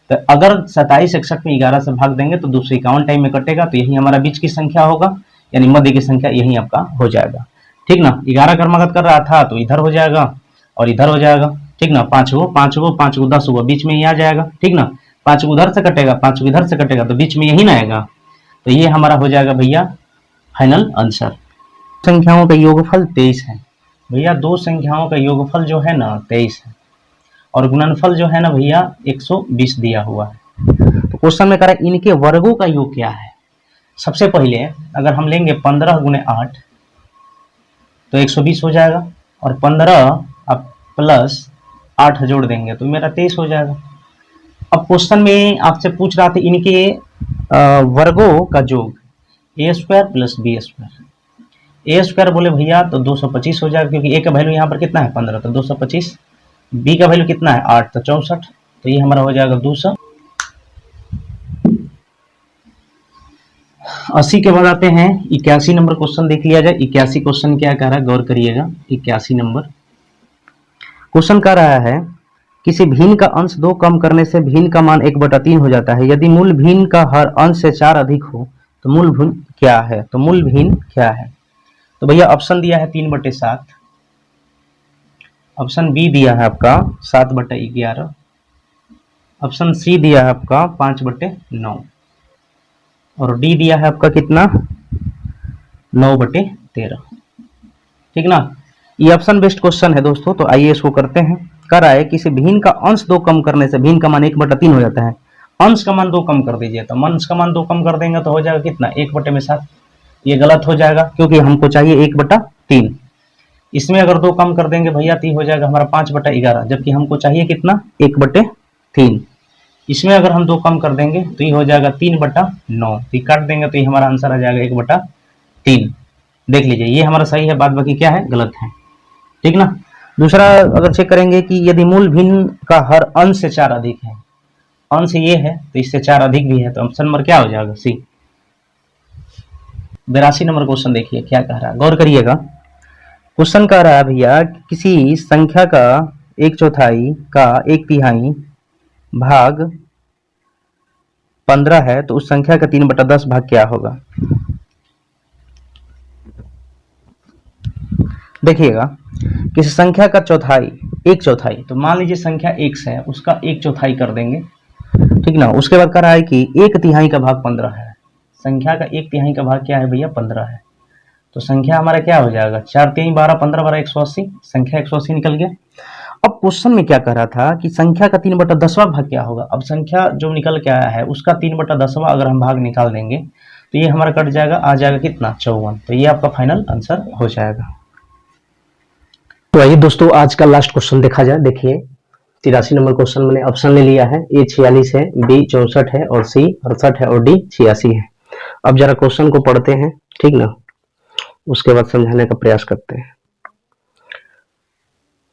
तो अगर 27 61 में 11 से भाग देंगे तो 251 टाइम में कटेगा, तो यही हमारा बीच की संख्या होगा, यानी मध्य की संख्या यही आपका हो जाएगा, ठीक ना। 11 क्रमागत कर रहा था तो इधर हो जाएगा और इधर हो जाएगा, ठीक ना, 5 को 10 हुआ, बीच में ही आ जाएगा, ठीक ना। 5 को उधर से कटेगा, 5 को इधर से कटेगा, तो बीच में यही ना आएगा, तो ये हमारा हो जाएगा भैया फाइनल आंसर। संख्याओं का योगफल 23 है भैया, दो संख्याओं का योगफल जो है ना 23 है और गुणनफल जो है ना भैया 120 दिया हुआ है। तो क्वेश्चन में कह रहा है इनके वर्गों का योग क्या है। सबसे पहले अगर हम लेंगे 15 गुणे 8 तो 120 हो जाएगा और 15 अब प्लस 8 जोड़ देंगे तो मेरा 23 हो जाएगा। अब क्वेश्चन में आपसे पूछ रहा था इनके वर्गों का योग ए स्क्वायर प्लस बी स्क्वायर। ए स्क्वायर बोले भैया तो 225 हो जाएगा क्योंकि ए का वैल्यू यहाँ पर कितना है 15 तो 225, बी का वैल्यू कितना है 8 तो 64, तो ये हमारा हो जाएगा 280 के बाद आते हैं 81 नंबर क्वेश्चन देख लिया जाए। 81 क्वेश्चन क्या कह रहा है गौर करिएगा। 81 नंबर क्वेश्चन कह रहा है किसी भिन्न का अंश 2 कम करने से भिन्न का मान 1/3 हो जाता है। यदि मूल भिन्न का हर अंश से 4 अधिक हो तो मूल भिन्न क्या है। तो मूल भिन्न क्या है तो भैया ऑप्शन दिया है 3/7, ऑप्शन बी दिया है आपका 7/11, ऑप्शन सी दिया है आपका 5/9 और डी दिया है आपका कितना 9/13। ठीक ना, ये ऑप्शन बेस्ड क्वेश्चन है दोस्तों। तो आइए इसको करते हैं। कर रहा है किसी भिन्न का अंश 2 कम करने से भिन्न का मान 1/3 हो जाता है। अंश का मान 2 कम कर दीजिए तो अंश का मान 2 कम कर देंगे तो हो जाएगा कितना 1/7। ये गलत हो जाएगा क्योंकि हमको चाहिए 1/3। इसमें अगर 2 कम कर देंगे भैया तो हो जाएगा हमारा 5/11, जबकि हमको चाहिए कितना 1/3। इसमें अगर हम 2 कम कर देंगे तो ये हो जाएगा 3/9, तो काट देंगे तो ये हमारा आंसर आ जाएगा 1/3। देख लीजिए ये हमारा सही है, बाद बाकी क्या है गलत है। ठीक ना, दूसरा अगर चेक करेंगे कि यदि मूल भिन्न का हर अंश से 4 अधिक है, अंश ये है तो इससे 4 अधिक भी है, तो ऑप्शन नंबर क्या हो जाएगा सी। 82 नंबर क्वेश्चन देखिए क्या कह रहा है, गौर करिएगा। क्वेश्चन कह रहा है भैया किसी संख्या का 1/4 का 1/3 भाग 15 है तो उस संख्या का 3/10 भाग क्या होगा। देखिएगा किसी संख्या का चौथाई 1/4, तो मान लीजिए संख्या x है उसका 1/4 कर देंगे। ठीक ना, उसके बाद कह रहा है कि 1/3 का भाग 15 है। संख्या का 1/3 का भाग क्या है भैया 15 है, तो संख्या हमारा क्या हो जाएगा 4×3 = 12, 15 × 180, संख्या 180 निकल गया। अब क्वेश्चन में क्या कह रहा था कि संख्या का 3/10वां भाग क्या होगा। अब संख्या जो निकल के आया है उसका 3/10वां अगर हम भाग निकाल देंगे तो ये हमारा कट जाएगा, आ जाएगा कितना 54, तो ये आपका फाइनल आंसर हो जाएगा। तो आइए दोस्तों आज का लास्ट क्वेश्चन देखा जाए। देखिए 83 नंबर क्वेश्चन मैंने ऑप्शन ले लिया है, ए 46 है, बी 64 है और सी 68 है और डी 86 है। अब जरा क्वेश्चन को पढ़ते हैं, ठीक ना, उसके बाद समझाने का प्रयास करते हैं।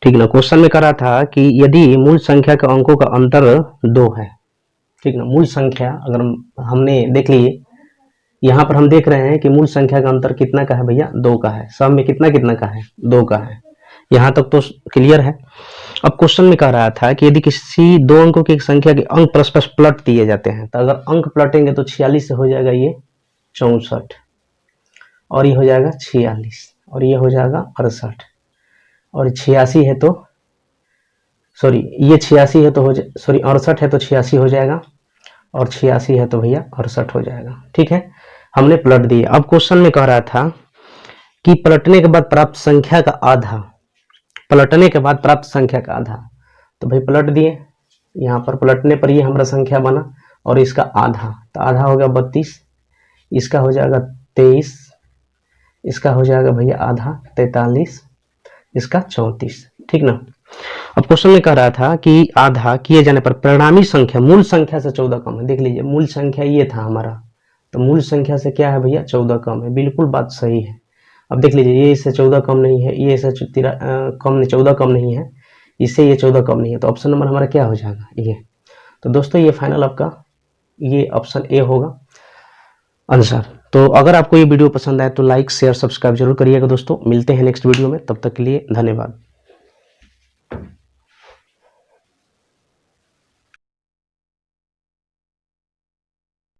ठीक ना, क्वेश्चन में कह रहा था कि यदि मूल संख्या के अंकों का अंतर 2 है। ठीक ना, मूल संख्या अगर हमने देख लिए, यहाँ पर हम देख रहे हैं कि मूल संख्या का अंतर कितना का है भैया 2 का है, सब में कितना कितना का है 2 का है। यहाँ तक तो क्लियर है। अब क्वेश्चन में कह रहा था कि यदि किसी 2 अंकों की एक संख्या के अंक परस्पर पलट दिए जाते हैं तो अगर अंक पलटेंगे तो 46 से हो जाएगा ये 64 और ये हो जाएगा 46 और ये हो जाएगा 68 और 86 है तो सॉरी ये 86 है तो हो सॉरी 68 है तो 86 हो जाएगा और 86 है तो भैया 68 हो जाएगा। ठीक है, हमने पलट दिए। अब क्वेश्चन में कह रहा था कि पलटने के बाद प्राप्त संख्या का आधा, पलटने के बाद प्राप्त संख्या का आधा, तो भाई पलट दिए। यहाँ पर पलटने पर ये हमारा संख्या बना और इसका आधा, तो आधा हो गया 32, इसका हो जाएगा 23, इसका हो जाएगा भैया आधा 43, इसका 34। ठीक ना, अब क्वेश्चन में कह रहा था कि आधा किए जाने पर परिणामी संख्या मूल संख्या से 14 कम है। देख लीजिए मूल संख्या ये था हमारा, तो मूल संख्या से क्या है भैया 14 कम है। बिल्कुल बात सही है। अब देख लीजिए ये इससे 14 कम नहीं है, ये इससे 14 कम नहीं है, इससे ये 14 कम नहीं है, तो ऑप्शन नंबर हमारा क्या हो जाएगा ये। तो दोस्तों ये फाइनल आपका ये ऑप्शन ए होगा आंसर। तो अगर आपको ये वीडियो पसंद आए तो लाइक शेयर सब्सक्राइब जरूर करिएगा दोस्तों। मिलते हैं नेक्स्ट वीडियो में, तब तक के लिए धन्यवाद।